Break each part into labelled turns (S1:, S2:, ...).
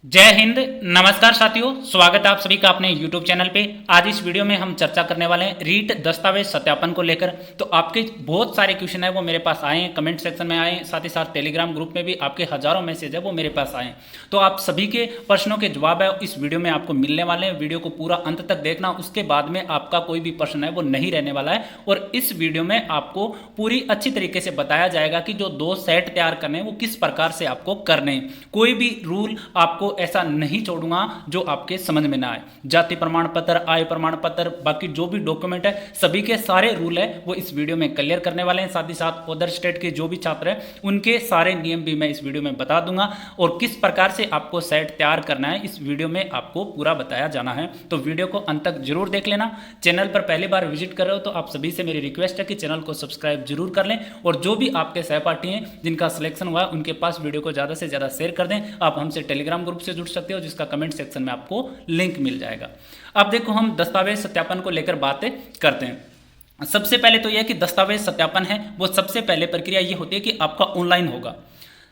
S1: जय हिंद। नमस्कार साथियों, स्वागत है आप सभी का अपने YouTube चैनल पे। आज इस वीडियो में हम चर्चा करने वाले हैं रीट दस्तावेज सत्यापन को लेकर। तो आपके बहुत सारे क्वेश्चन है वो मेरे पास आए हैं, कमेंट सेक्शन में आए हैं, साथ ही साथ टेलीग्राम ग्रुप में भी आपके हजारों मैसेज है वो मेरे पास आए हैं। तो आप सभी के प्रश्नों के जवाब है इस वीडियो में आपको मिलने वाले हैं। वीडियो को पूरा अंत तक देखना, उसके बाद में आपका कोई भी प्रश्न है वो नहीं रहने वाला है। और इस वीडियो में आपको पूरी अच्छी तरीके से बताया जाएगा कि जो 2 सेट तैयार करने हैं वो किस प्रकार से आपको करने हैं। कोई भी रूल आपको ऐसा नहीं छोड़ूंगा जो आपके समझ में ना आए। जाति प्रमाण पत्र, आय प्रमाण पत्र, बाकी जो भी डॉक्यूमेंट है सभी के सारे रूल है वो इस वीडियो में क्लियर करने वाले हैं। साथ ही साथ अदर स्टेट के जो भी छात्र हैं उनके सारे नियम भी मैं इस वीडियो में बता दूंगा और किस प्रकार से आपको सेट तैयार करना है इस वीडियो में आपको पूरा बताया जाना है। तो वीडियो को अंत तक जरूर देख लेना। चैनल पर पहली बार विजिट कर रहे हो तो आप सभी से मेरी रिक्वेस्ट है कि चैनल को सब्सक्राइब जरूर कर लें और जो भी आपके सहपाठी हैं जिनका सिलेक्शन हुआ उनके पास वीडियो को ज़्यादा से ज़्यादा शेयर कर दें। आप हमसे टेलीग्राम ग्रुप से जुड़ सकते हो जिसका कमेंट सेक्शन में आपको लिंक मिल जाएगा। अब देखो हम दस्तावेज सत्यापन को लेकर बातें करते हैं। सबसे पहले तो यह कि दस्तावेज सत्यापन है वो सबसे पहले प्रक्रिया ये होती है कि आपका ऑनलाइन होगा।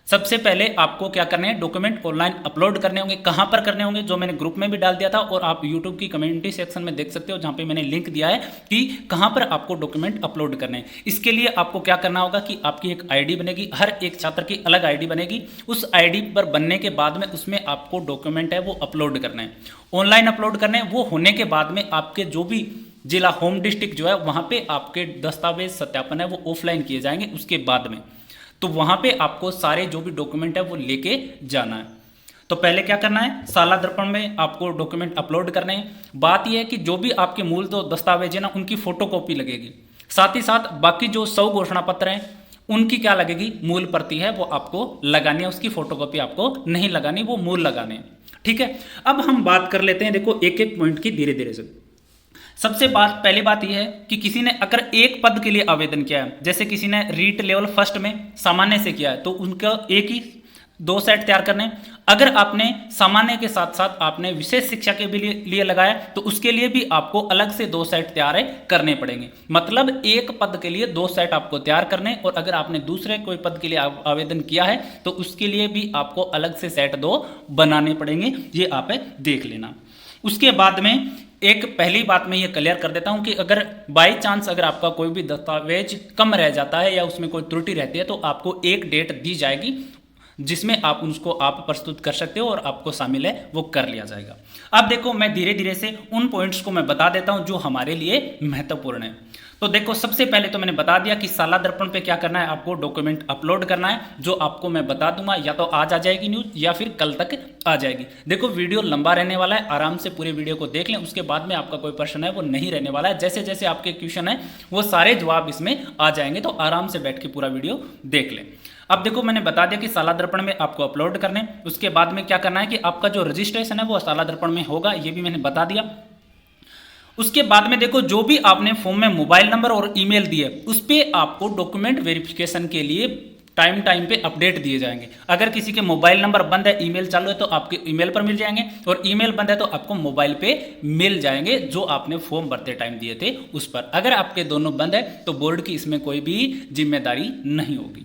S1: सबसे पहले आपको क्या करना है, डॉक्यूमेंट ऑनलाइन अपलोड करने होंगे। कहां पर करने होंगे, जो मैंने ग्रुप में भी डाल दिया था और आप यूट्यूब की कम्युनिटी सेक्शन में देख सकते हो जहां पे मैंने लिंक दिया है कि कहां पर आपको डॉक्यूमेंट अपलोड करने हैं। इसके लिए आपको क्या करना होगा कि आपकी एक आईडी बनेगी, हर एक छात्र की अलग आईडी बनेगी। उस आईडी पर बनने के बाद में उसमें आपको डॉक्यूमेंट है वो अपलोड करने हैं, ऑनलाइन अपलोड करने हैं। वो होने के बाद में आपके जो भी जिला होम डिस्ट्रिक्ट जो है वहां पे आपके दस्तावेज सत्यापन है वो ऑफलाइन किए जाएंगे। उसके बाद में तो वहां पे आपको सारे जो भी डॉक्यूमेंट है वो लेके जाना है। तो पहले क्या करना है, साला दर्पण में आपको डॉक्यूमेंट अपलोड करने हैं। बात यह है कि जो भी आपके मूल तो दस्तावेज है ना उनकी फोटोकॉपी लगेगी। साथ ही साथ बाकी जो 100 घोषणा पत्र हैं उनकी क्या लगेगी, मूल प्रति है वो आपको लगानी है। उसकी फोटोकॉपी आपको नहीं लगानी, वो मूल लगाने हैं। ठीक है, अब हम बात कर लेते हैं देखो एक एक पॉइंट की धीरे धीरे से। सबसे पहली बात यह है कि किसी ने अगर एक पद के लिए आवेदन किया है, जैसे किसी ने रीट लेवल फर्स्ट में सामान्य से किया है तो उनका एक ही 2 सेट तैयार करने। अगर आपने सामान्य के साथ साथ आपने विशेष शिक्षा के भी लिए लगाया तो उसके लिए भी आपको अलग से 2 सेट तैयार करने पड़ेंगे। मतलब एक पद के लिए 2 सेट आपको तैयार करने, और अगर आपने दूसरे कोई पद के लिए आवेदन किया है तो उसके लिए भी आपको अलग से सेट 2 बनाने पड़ेंगे। ये आप देख लेना। उसके बाद में एक पहली बात मैं ये क्लियर कर देता हूं कि अगर बाय चांस अगर आपका कोई भी दस्तावेज कम रह जाता है या उसमें कोई त्रुटि रहती है तो आपको एक डेट दी जाएगी जिसमें आप उसको आप प्रस्तुत कर सकते हो और आपको शामिल है वो कर लिया जाएगा। अब देखो मैं धीरे धीरे से उन पॉइंट्स को मैं बता देता हूं जो हमारे लिए महत्वपूर्ण है। तो देखो सबसे पहले तो मैंने बता दिया कि साला दर्पण पे क्या करना है, आपको डॉक्यूमेंट अपलोड करना है, जो आपको मैं बता दूंगा या तो आज आ जाएगी न्यूज या फिर कल तक आ जाएगी। देखो वीडियो लंबा रहने वाला है, आराम से पूरे वीडियो को देख लें। उसके बाद में आपका कोई प्रश्न है वो नहीं रहने वाला है। जैसे जैसे आपके क्वेश्चन है वो सारे जवाब इसमें आ जाएंगे, तो आराम से बैठ के पूरा वीडियो देख लें। अब देखो मैंने बता दिया कि साला दर्पण में आपको अपलोड करने, उसके बाद में क्या करना है कि आपका जो रजिस्ट्रेशन है वो साला दर्पण में होगा, ये भी मैंने बता दिया। उसके बाद में देखो जो भी आपने फॉर्म में मोबाइल नंबर और ईमेल दिए उस पर आपको डॉक्यूमेंट वेरिफिकेशन के लिए टाइम टाइम पे अपडेट दिए जाएंगे। अगर किसी के मोबाइल नंबर बंद है, ईमेल चालू है तो आपके ईमेल पर मिल जाएंगे, और ईमेल बंद है तो आपको मोबाइल पे मिल जाएंगे जो आपने फॉर्म भरते टाइम दिए थे उस पर। अगर आपके दोनों बंद है तो बोर्ड की इसमें कोई भी जिम्मेदारी नहीं होगी।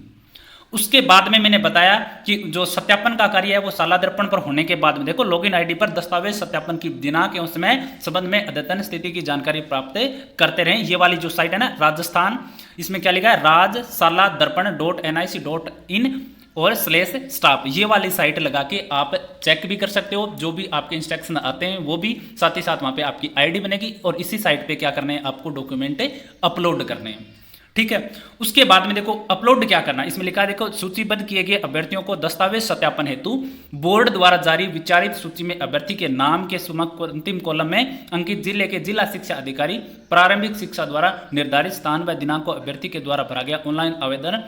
S1: उसके बाद में मैंने बताया कि जो सत्यापन का कार्य है वो साला दर्पण पर होने के बाद में देखो लॉगिन आईडी पर दस्तावेज सत्यापन की दिनांक एवं समय संबंध में अद्यतन स्थिति की जानकारी प्राप्त करते रहें। ये वाली जो साइट है ना राजस्थान, इसमें क्या लिखा है rajsaladarpan.nic.in और /staff, ये वाली साइट लगा के आप चेक भी कर सकते हो। जो भी आपके इंस्ट्रक्शन आते हैं वो भी, साथ ही साथ वहां पे आपकी आईडी बनेगी और इसी साइट पे क्या करना है आपको डॉक्यूमेंट अपलोड करने हैं। ठीक है, उसके बाद में देखो अपलोड क्या करना है, इसमें लिखा है देखो सूचीबद्ध किए गए अभ्यर्थियों को दस्तावेज सत्यापन हेतु बोर्ड द्वारा जारी विचारित सूची में अभ्यर्थी के नाम के सुमक को अंतिम कॉलम में अंकित जिले के जिला शिक्षा अधिकारी प्रारंभिक शिक्षा द्वारा निर्धारित स्थान व दिनांक को अभ्यर्थी के द्वारा भरा गया ऑनलाइन आवेदन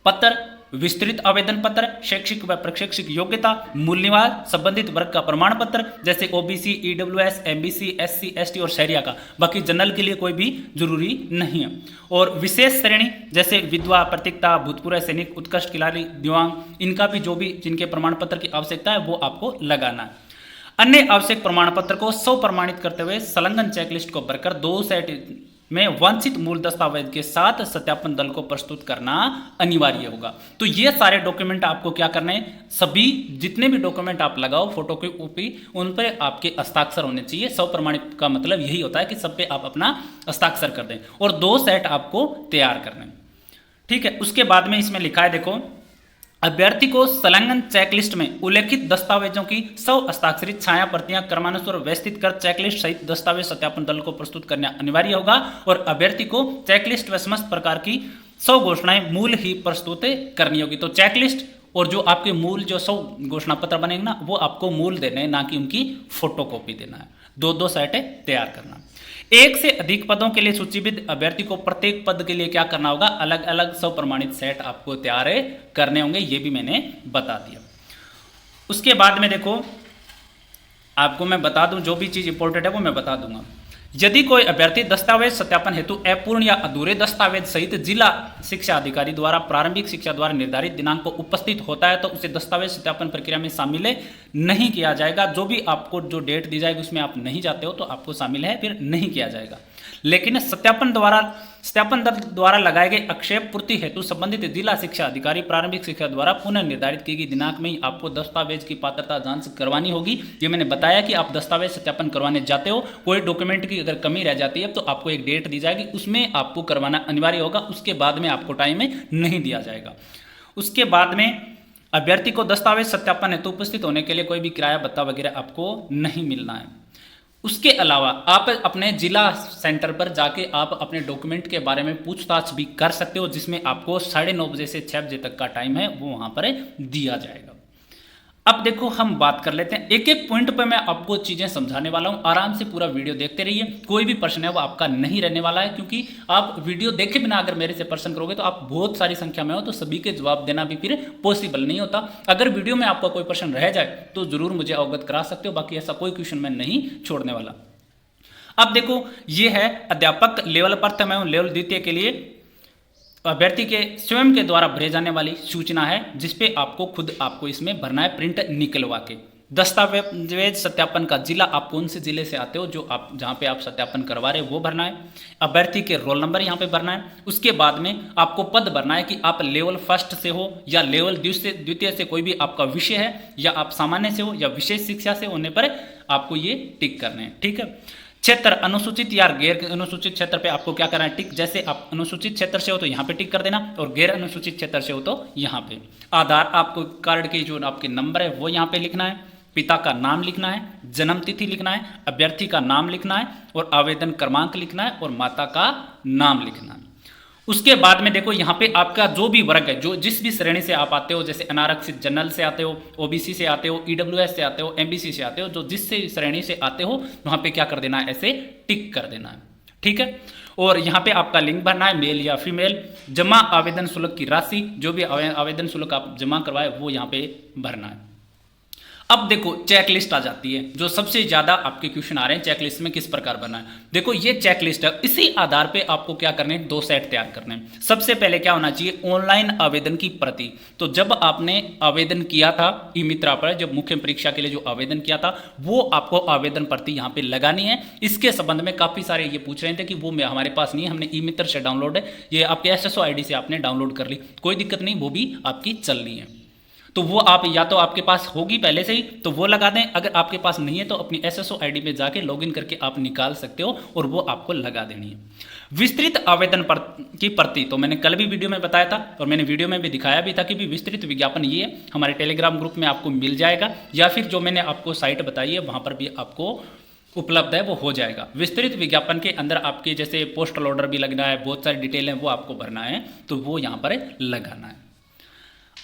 S1: पत्र, विस्तृत आवेदन पत्र, शैक्षिक व प्रशैक्षिक योग्यता, मूल्यवान संबंधित वर्ग का प्रमाण पत्र जैसे OBC, EWS, MBC, SC, ST और शहरिया का, बाकी जनरल के लिए कोई भी जरूरी नहीं है। और विशेष श्रेणी जैसे विधवा, प्रतिकता, भूतपूर्व सैनिक, उत्कृष्ट खिलाड़ी, दिव्यांग, इनका भी जो भी जिनके प्रमाण पत्र की आवश्यकता है वो आपको लगाना है। अन्य आवश्यक प्रमाण पत्र को 100 प्रमाणित करते हुए संलग्न चेकलिस्ट को भरकर 2 सेट में वांछित मूल दस्तावेज के साथ सत्यापन दल को प्रस्तुत करना अनिवार्य होगा। तो ये सारे डॉक्यूमेंट आपको क्या करने हैं, सभी जितने भी डॉक्यूमेंट आप लगाओ फोटो कॉपी, उन पर आपके हस्ताक्षर होने चाहिए। स्वप्रमाणित का मतलब यही होता है कि सब पे आप अपना हस्ताक्षर कर दें और 2 सेट आपको तैयार करने। ठीक है, उसके बाद में इसमें लिखा है, देखो, अभ्यर्थी को संलग्न चेकलिस्ट में उल्लेखित दस्तावेजों की 100 हस्ताक्षरित छाया प्रतियां क्रमानुसार व्यवस्थित कर चेकलिस्ट सहित दस्तावेज सत्यापन दल को प्रस्तुत करना अनिवार्य होगा और अभ्यर्थी को चेकलिस्ट व समस्त प्रकार की 100 घोषणाएं मूल ही प्रस्तुत करनी होगी। तो चेकलिस्ट और जो आपके मूल जो 100 घोषणा पत्र बनेंगे ना, वो आपको मूल देने हैं, ना कि उनकी फोटोकॉपी देना है। 2-2 सेट तैयार करना। 1 से अधिक पदों के लिए सूचीबद्ध अभ्यर्थी को प्रत्येक पद के लिए क्या करना होगा, अलग अलग स्वप्रमाणित सेट आपको तैयार करने होंगे, ये भी मैंने बता दिया। उसके बाद में देखो, आपको मैं बता दूं, जो भी चीज इंपॉर्टेंट है वो मैं बता दूंगा। यदि कोई अभ्यर्थी दस्तावेज सत्यापन हेतु अपूर्ण या अधूरे दस्तावेज सहित जिला शिक्षा अधिकारी द्वारा प्रारंभिक शिक्षा द्वारा निर्धारित दिनांक को उपस्थित होता है तो उसे दस्तावेज सत्यापन प्रक्रिया में शामिल नहीं किया जाएगा। जो भी आपको जो डेट दी जाएगी उसमें आप नहीं जाते हो तो आपको शामिल है, फिर नहीं किया जाएगा। लेकिन सत्यापन दल द्वारा लगाए गए आक्षेप पूर्ति हेतु संबंधित जिला शिक्षा अधिकारी प्रारंभिक शिक्षा द्वारा पुनः निर्धारित की गई दिनांक में ही आपको दस्तावेज की पात्रता जांच करवानी होगी। ये मैंने बताया कि आप दस्तावेज सत्यापन करवाने जाते हो, कोई डॉक्यूमेंट की अगर कमी रह जाती है तो आपको एक डेट दी जाएगी, उसमें आपको करवाना अनिवार्य होगा। उसके बाद में आपको टाइम नहीं दिया जाएगा। उसके बाद में अभ्यर्थी को दस्तावेज सत्यापन हेतु उपस्थित होने के लिए कोई भी किराया भत्ता वगैरह आपको नहीं मिलना है। उसके अलावा आप अपने जिला सेंटर पर जाके आप अपने डॉक्यूमेंट के बारे में पूछताछ भी कर सकते हो, जिसमें आपको 9:30 बजे से 6 बजे तक का टाइम है, वो वहां पर दिया जाएगा। अब देखो, हम बात कर लेते हैं एक एक पॉइंट पे मैं आपको चीजें समझाने वाला हूं। आराम से पूरा वीडियो देखते रहिए। कोई भी प्रश्न है वो आपका नहीं रहने वाला है, क्योंकि आप वीडियो देखे बिना अगर मेरे से प्रश्न करोगे तो आप बहुत सारी संख्या में हो तो सभी के जवाब देना भी फिर पॉसिबल नहीं होता। अगर वीडियो में आपका कोई प्रश्न रह जाए तो जरूर मुझे अवगत करा सकते हो, बाकी ऐसा कोई क्वेश्चन मैं नहीं छोड़ने वाला। अब देखो, ये है अध्यापक लेवल प्रथम एवं लेवल द्वितीय के लिए अभ्यर्थी के स्वयं के द्वारा भरे जाने वाली सूचना है, जिसपे आपको इसमें भरना है प्रिंट निकलवा के। दस्तावेज सत्यापन का जिला, आप कौन से जिले से आते हो, जो आप जहां पे आप सत्यापन करवा रहे हो वो भरना है। अभ्यर्थी के रोल नंबर यहाँ पे भरना है। उसके बाद में आपको पद भरना है कि आप लेवल फर्स्ट से हो या लेवल द्वितीय से, कोई भी आपका विषय है, या आप सामान्य से हो या विशेष शिक्षा से होने पर आपको ये टिक करने हैं। ठीक है। क्षेत्र, अनुसूचित या गैर अनुसूचित क्षेत्र पे आपको क्या करना है, टिक। जैसे आप अनुसूचित क्षेत्र से हो तो यहाँ पे टिक कर देना, और गैर अनुसूचित क्षेत्र से हो तो यहाँ पे। आधार आपको कार्ड के जो आपके नंबर है वो यहाँ पे लिखना है। पिता का नाम लिखना है, जन्म तिथि लिखना है, अभ्यर्थी का नाम लिखना है और आवेदन क्रमांक लिखना है और माता का नाम लिखना है। उसके बाद में देखो, यहाँ पे आपका जो भी वर्ग है, जो जिस भी श्रेणी से आप आते हो, जैसे अनारक्षित जनरल से आते हो, ओबीसी से आते हो, ईडब्ल्यूएस से आते हो, एमबीसी से आते हो, जो जिस श्रेणी से आते हो वहां पे क्या कर देना है, ऐसे टिक कर देना है। ठीक है। और यहाँ पे आपका लिंग भरना है, मेल या फीमेल। जमा आवेदन शुल्क की राशि, जो भी आवेदन शुल्क आप जमा करवाए वो यहाँ पे भरना है। अब देखो, चेकलिस्ट आ जाती है, जो सबसे ज्यादा आपके क्वेश्चन आ रहे हैं, चेकलिस्ट में किस प्रकार बनना है। देखो, ये चेकलिस्ट है, इसी आधार पे आपको क्या करने हैं, 2 सेट तैयार करने हैं। सबसे पहले क्या होना चाहिए, ऑनलाइन आवेदन की प्रति। तो जब आपने आवेदन किया था ई मित्रा पर, जब मुख्य परीक्षा के लिए जो आवेदन किया था, वो आपको आवेदन प्रति यहाँ पे लगानी है। इसके संबंध में काफी सारे ये पूछ रहे थे कि वो हमारे पास नहीं है, हमने ई मित्र से डाउनलोड है, ये आपके SSO ID से आपने डाउनलोड कर ली, कोई दिक्कत नहीं, वो भी आपकी चलनी है। तो वो आप या तो आपके पास होगी पहले से ही तो वो लगा दें, अगर आपके पास नहीं है तो अपनी SSO ID में जाके लॉगिन करके आप निकाल सकते हो और वो आपको लगा देनी है। विस्तृत आवेदन की प्रति, तो मैंने कल भी वीडियो में बताया था और मैंने वीडियो में भी दिखाया भी था कि भी विस्तृत विज्ञापन ये हमारे टेलीग्राम ग्रुप में आपको मिल जाएगा, या फिर जो मैंने आपको साइट बताई है वहां पर भी आपको उपलब्ध है, वो हो जाएगा। विस्तृत विज्ञापन के अंदर आपके जैसे पोस्टल ऑर्डर भी लगना है, बहुत सारी डिटेल है वो आपको भरना है, तो वो यहाँ पर लगाना है।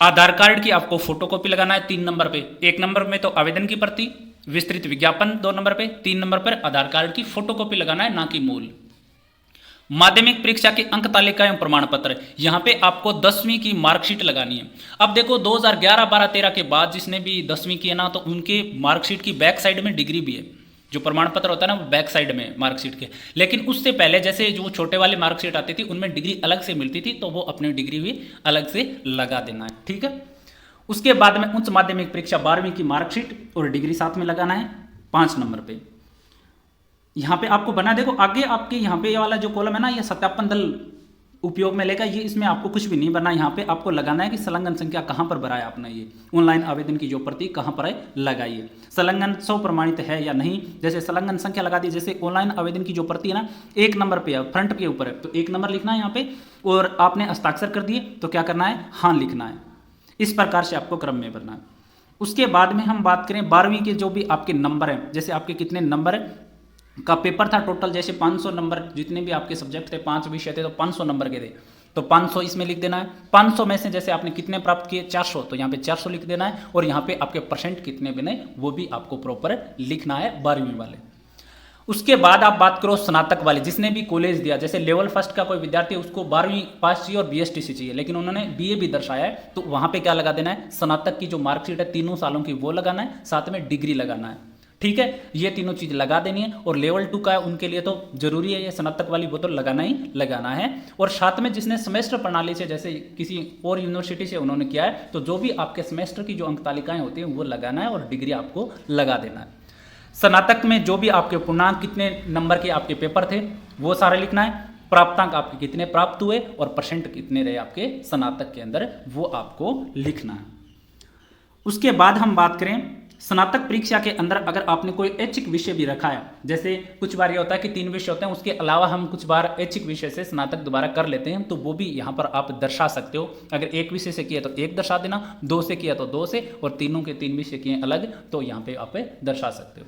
S1: आधार कार्ड की आपको फोटोकॉपी लगाना है 3 नंबर पे। 1 नंबर में तो आवेदन की प्रति, विस्तृत विज्ञापन 2 नंबर पे, 3 नंबर पर आधार कार्ड की फोटोकॉपी लगाना है, ना कि मूल। माध्यमिक परीक्षा की अंक तालिका एवं प्रमाण पत्र, यहां पे आपको 10वीं की मार्कशीट लगानी है। अब देखो, 2011, 12, 13 के बाद जिसने भी 10वीं किया ना, तो उनके मार्कशीट की बैक साइड में डिग्री भी है, जो प्रमाण पत्र होता है ना वो बैक साइड में मार्कशीट के। लेकिन उससे पहले जैसे जो छोटे वाले मार्कशीट आती थी उनमें डिग्री अलग से मिलती थी, तो वो अपनी डिग्री भी अलग से लगा देना है। ठीक है। उसके बाद में उच्च माध्यमिक परीक्षा 12वीं की मार्कशीट और डिग्री साथ में लगाना है 5 नंबर पे। यहाँ पे आपको बना, देखो आगे आपके यहाँ पे ये वाला जो कॉलम है ना, ये सत्यापन दल उपयोग में लेगा, ये इसमें आपको कुछ भी नहीं बनना। यहाँ पे आपको लगाना है कि संलग्न संख्या कहाँ पर भरा है आपने, ये ऑनलाइन आवेदन की जो प्रति कहाँ पर है लगाइए, संलग्न स्व प्रमाणित है या नहीं। जैसे संलग्न संख्या लगा दी, जैसे ऑनलाइन आवेदन की जो प्रति है ना 1 नंबर पे है, फ्रंट के ऊपर है, तो 1 नंबर लिखना है यहाँ पे, और आपने हस्ताक्षर कर दिए तो क्या करना है, हाँ लिखना है। इस प्रकार से आपको क्रम में भरना है। उसके बाद में हम बात करें 12वीं के जो भी आपके नंबर हैं, जैसे आपके कितने नंबर का पेपर था टोटल, जैसे 500 नंबर जितने भी आपके सब्जेक्ट थे, 5 विषय थे तो 500 नंबर के थे, तो 500 इसमें लिख देना है। 500 में से जैसे आपने कितने प्राप्त किए 400, तो यहाँ पे 400 लिख देना है, और यहाँ पे आपके परसेंट कितने बने वो भी आपको प्रॉपर लिखना है 12वीं वाले। उसके बाद आप बात करो स्नातक वाले, जिसने भी कॉलेज दिया, जैसे लेवल फर्स्ट का कोई विद्यार्थी उसको 12वीं पास चाहिए और बीएसटीसी चाहिए, लेकिन उन्होंने बीए भी दर्शाया है, तो वहां पे क्या लगा देना है, स्नातक की जो मार्कशीट है 3 सालों की वो लगाना है, साथ में डिग्री लगाना है। ठीक है, ये तीनों चीज लगा देनी है। और लेवल 2 का है उनके लिए तो जरूरी है ये स्नातक वाली, वो तो लगाना ही लगाना है। और साथ में जिसने सेमेस्टर प्रणाली से, जैसे किसी और यूनिवर्सिटी से उन्होंने किया है, तो जो भी आपके सेमेस्टर की जो अंक तालिकाएं होती हैं वो लगाना है, और डिग्री आपको लगा देना है। स्नातक में जो भी आपके पूर्णांक कितने नंबर के आपके पेपर थे वो सारे लिखना है, प्राप्तांक आपके कितने प्राप्त हुए और परसेंट कितने रहे आपके स्नातक के अंदर, वो आपको लिखना है। उसके बाद हम बात करें स्नातक परीक्षा के अंदर अगर आपने कोई ऐच्छिक विषय भी रखा है, जैसे कुछ बार ये होता है कि 3 विषय होते हैं, उसके अलावा हम कुछ बार ऐच्छिक विषय से स्नातक दोबारा कर लेते हैं, तो वो भी यहाँ पर आप दर्शा सकते हो। अगर 1 विषय से किया तो 1 दर्शा देना, 2 से किया तो 2 से, और तीनों के 3 विषय किए अलग, तो यहाँ पे आप दर्शा सकते हो।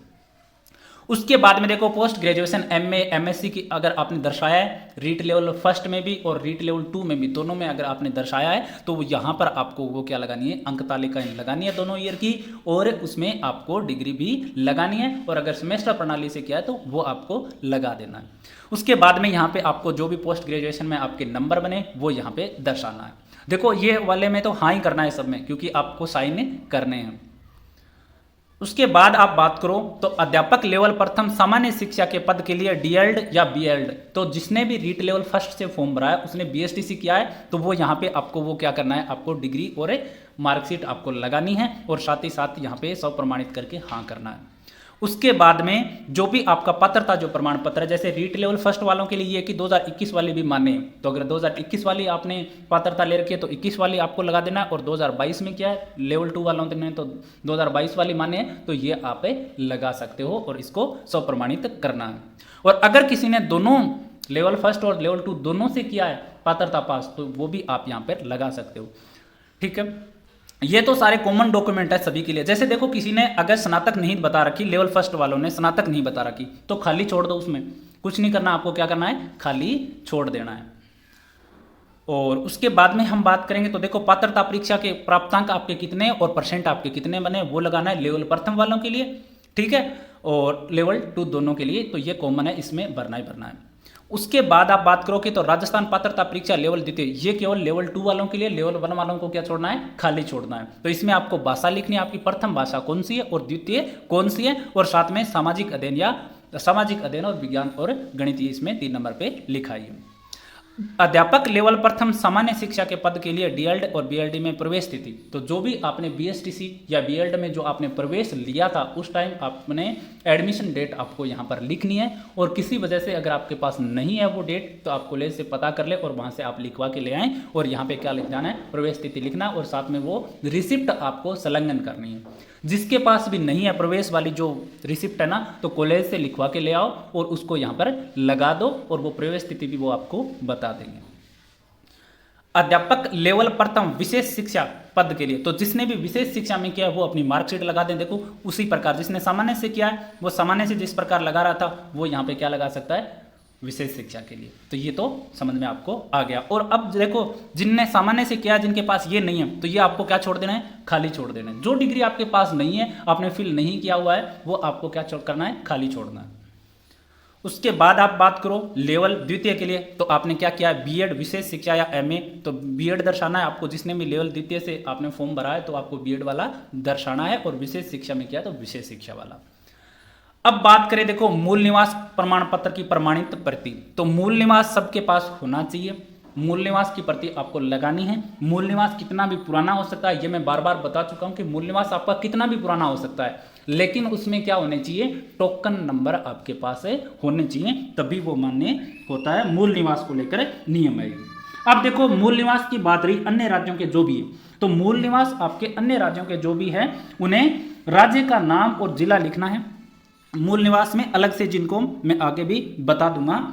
S1: उसके बाद में देखो पोस्ट ग्रेजुएशन एमए एमएससी की अगर आपने दर्शाया है, रीट लेवल फर्स्ट में भी और रीट लेवल 2 में भी, दोनों में अगर आपने दर्शाया है, तो यहाँ पर आपको वो क्या लगानी है, अंक तालिकाएं लगानी है दोनों ईयर की, और उसमें आपको डिग्री भी लगानी है। और अगर सेमेस्टर प्रणाली से किया है तो वो आपको लगा देना है। उसके बाद में यहाँ पे आपको जो भी पोस्ट ग्रेजुएशन में आपके नंबर बने वो यहाँ पे दर्शाना है। देखो ये वाले में तो हाँ ही करना है सब में, क्योंकि आपको साइन करने हैं। उसके बाद आप बात करो तो अध्यापक लेवल प्रथम सामान्य शिक्षा के पद के लिए डीएल्ड या बीएल्ड, तो जिसने भी रीट लेवल फर्स्ट से फॉर्म भरा है उसने बीएसटीसी किया है, तो वो यहाँ पे आपको वो क्या करना है, आपको डिग्री और मार्कशीट आपको लगानी है, और साथ ही साथ यहाँ पे सब प्रमाणित करके हाँ करना है। उसके बाद में जो भी आपका पात्रता जो प्रमाण पत्र है, जैसे रीट लेवल फर्स्ट वालों के लिए ये कि 2021 वाली भी माने, तो अगर 2021 वाली आपने पात्रता ले रखी है तो 21 वाली आपको लगा देना है, और 2022 में क्या है लेवल 2 वालों ने तो 2022 वाली माने है, तो ये आप लगा सकते हो, और इसको स्वप्रमाणित करना है। और अगर किसी ने दोनों लेवल फर्स्ट और लेवल 2 दोनों से किया है पात्रता पास, तो वो भी आप यहाँ पर लगा सकते हो। ठीक है, ये तो सारे कॉमन डॉक्यूमेंट है सभी के लिए। जैसे देखो किसी ने अगर स्नातक नहीं बता रखी, लेवल फर्स्ट वालों ने स्नातक नहीं बता रखी, तो खाली छोड़ दो, उसमें कुछ नहीं करना, आपको क्या करना है, खाली छोड़ देना है। और उसके बाद में हम बात करेंगे तो देखो पात्रता परीक्षा के प्राप्तांक आपके कितने और परसेंट आपके कितने बने वो लगाना है लेवल प्रथम वालों के लिए, ठीक है, और लेवल 2 दोनों के लिए, तो ये कॉमन है, इसमें भरना ही भरना है। उसके बाद आप बात करोगे तो राजस्थान पात्रता परीक्षा लेवल द्वितीय, ये केवल लेवल 2 वालों के लिए, लेवल 1 वालों को क्या छोड़ना है, खाली छोड़ना है। तो इसमें आपको भाषा लिखनी है, आपकी प्रथम भाषा कौन सी है और द्वितीय कौन सी है, और साथ में सामाजिक अध्ययन और विज्ञान और गणित, इसमें 3 नंबर पे लिखा है। अध्यापक लेवल प्रथम सामान्य शिक्षा के पद के लिए डीएल्ड और बीएलडी में प्रवेश स्थिति, तो जो भी आपने बीएसटीसी या बीएल्ड में जो आपने प्रवेश लिया था उस टाइम आपने एडमिशन डेट आपको यहाँ पर लिखनी है, और किसी वजह से अगर आपके पास नहीं है वो डेट तो आप कॉलेज से पता कर ले और वहाँ से आप लिखवा के ले आएँ, और यहाँ पे क्या लिख जाना है, प्रवेश स्थिति लिखना, और साथ में वो रिसिप्ट आपको संलग्न करनी है। जिसके पास भी नहीं है प्रवेश वाली जो रिसिप्ट है ना, तो कॉलेज से लिखवा के ले आओ और उसको यहाँ पर लगा दो, और वो प्रवेश स्थिति भी वो आपको बता देंगे। अध्यापक लेवल प्रथम विशेष शिक्षा पद के लिए, तो जिसने भी विशेष शिक्षा में किया वो अपनी मार्कशीट लगा दें। देखो उसी प्रकार जिसने सामान्य से किया है वो सामान्य से जिस प्रकार लगा रहा था वो यहाँ पे क्या लगा सकता है, विशेष शिक्षा के लिए। तो ये तो समझ में आपको आ गया। और अब देखो जिनने सामान्य से किया, जिनके पास ये नहीं है, तो ये आपको क्या छोड़ देना है, खाली छोड़ देना है। जो डिग्री आपके पास नहीं है, आपने फिल नहीं किया हुआ है, वो आपको क्या करना है, खाली छोड़ना है। उसके बाद आप बात करो लेवल द्वितीय के लिए, तो आपने क्या किया है, बीएड विशेष शिक्षा या एमए, तो बीएड दर्शाना है आपको। जिसने भी लेवल द्वितीय से आपने फॉर्म भरा है तो आपको बीएड वाला दर्शाना है, और विशेष शिक्षा में किया तो विशेष शिक्षा वाला। अब बात करें देखो मूल निवास प्रमाण पत्र की प्रमाणित प्रति, तो मूल निवास सबके पास होना चाहिए। मूल निवास की प्रति आपको लगानी है। मूल निवास कितना भी पुराना हो सकता है, ये मैं बार बार बता चुका हूं कि मूल निवास आपका कितना भी पुराना हो सकता है, लेकिन उसमें क्या होने चाहिए, टोकन नंबर आपके पास होने चाहिए, तभी वो मान्य होता है। मूल निवास को लेकर नियम है। अब देखो मूल निवास की बात रही अन्य राज्यों के जो भी है, तो मूल निवास आपके अन्य राज्यों के जो भी है उन्हें राज्य का नाम और जिला लिखना है मूल निवास में अलग से, जिनको मैं आगे भी बता दूंगा।